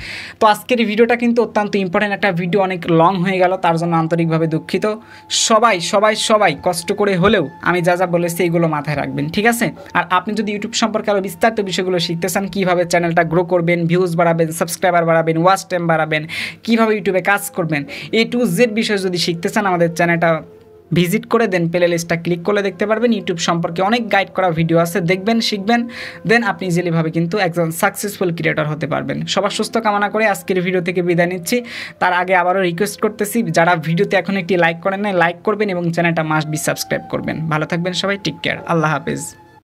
তো আজকের এই ভিডিওটা কিন্তু অত্যন্ত ইম্পর্টেন্ট একটা ভিডিও, অনেক লং হয়ে গেল, তার জন্য আন্তরিকভাবে দুঃখিত। সবাই সবাই সবাই কষ্ট করে হলেও আমি যা যা বলেছি এইগুলো মাথায় রাখবেন, ঠিক আছে। আর আপনি যদি ইউটিউব সম্পর্কে আরও বিস্তারিত বিষয়গুলো শিখতে চান, কীভাবে চ্যানেলটা গ্রো করবেন, ভিউজ বাড়াবেন, সাবস্ক্রাইবার বাড়াবেন, ওয়াচ টাইম বাড়াবেন, কীভাবে ইউটিউবে কাজ করবেন, A to Z বিষয় যদি শিখতে চান আমাদের চ্যানেলটা ভিজিট করে দেন প্লে লিস্টটা ক্লিক করলে দেখতে পারবেন ইউটিউব সম্পর্কে অনেক গাইড করা ভিডিও আছে, দেখবেন, শিখবেন, দেন আপনি ইজিলিভাবে কিন্তু একজন সাকসেসফুল ক্রিয়েটর হতে পারবেন। সবার সুস্থ কামনা করে আজকের ভিডিও থেকে বিদায় নিচ্ছি। তার আগে আবারও রিকোয়েস্ট করতেছি, যারা ভিডিওতে এখন একটি লাইক করেন না, লাইক করবেন এবং চ্যানেলটা মাস্ট বি সাবস্ক্রাইব করবেন। ভালো থাকবেন সবাই, টেক কেয়ার, আল্লাহ হাফেজ।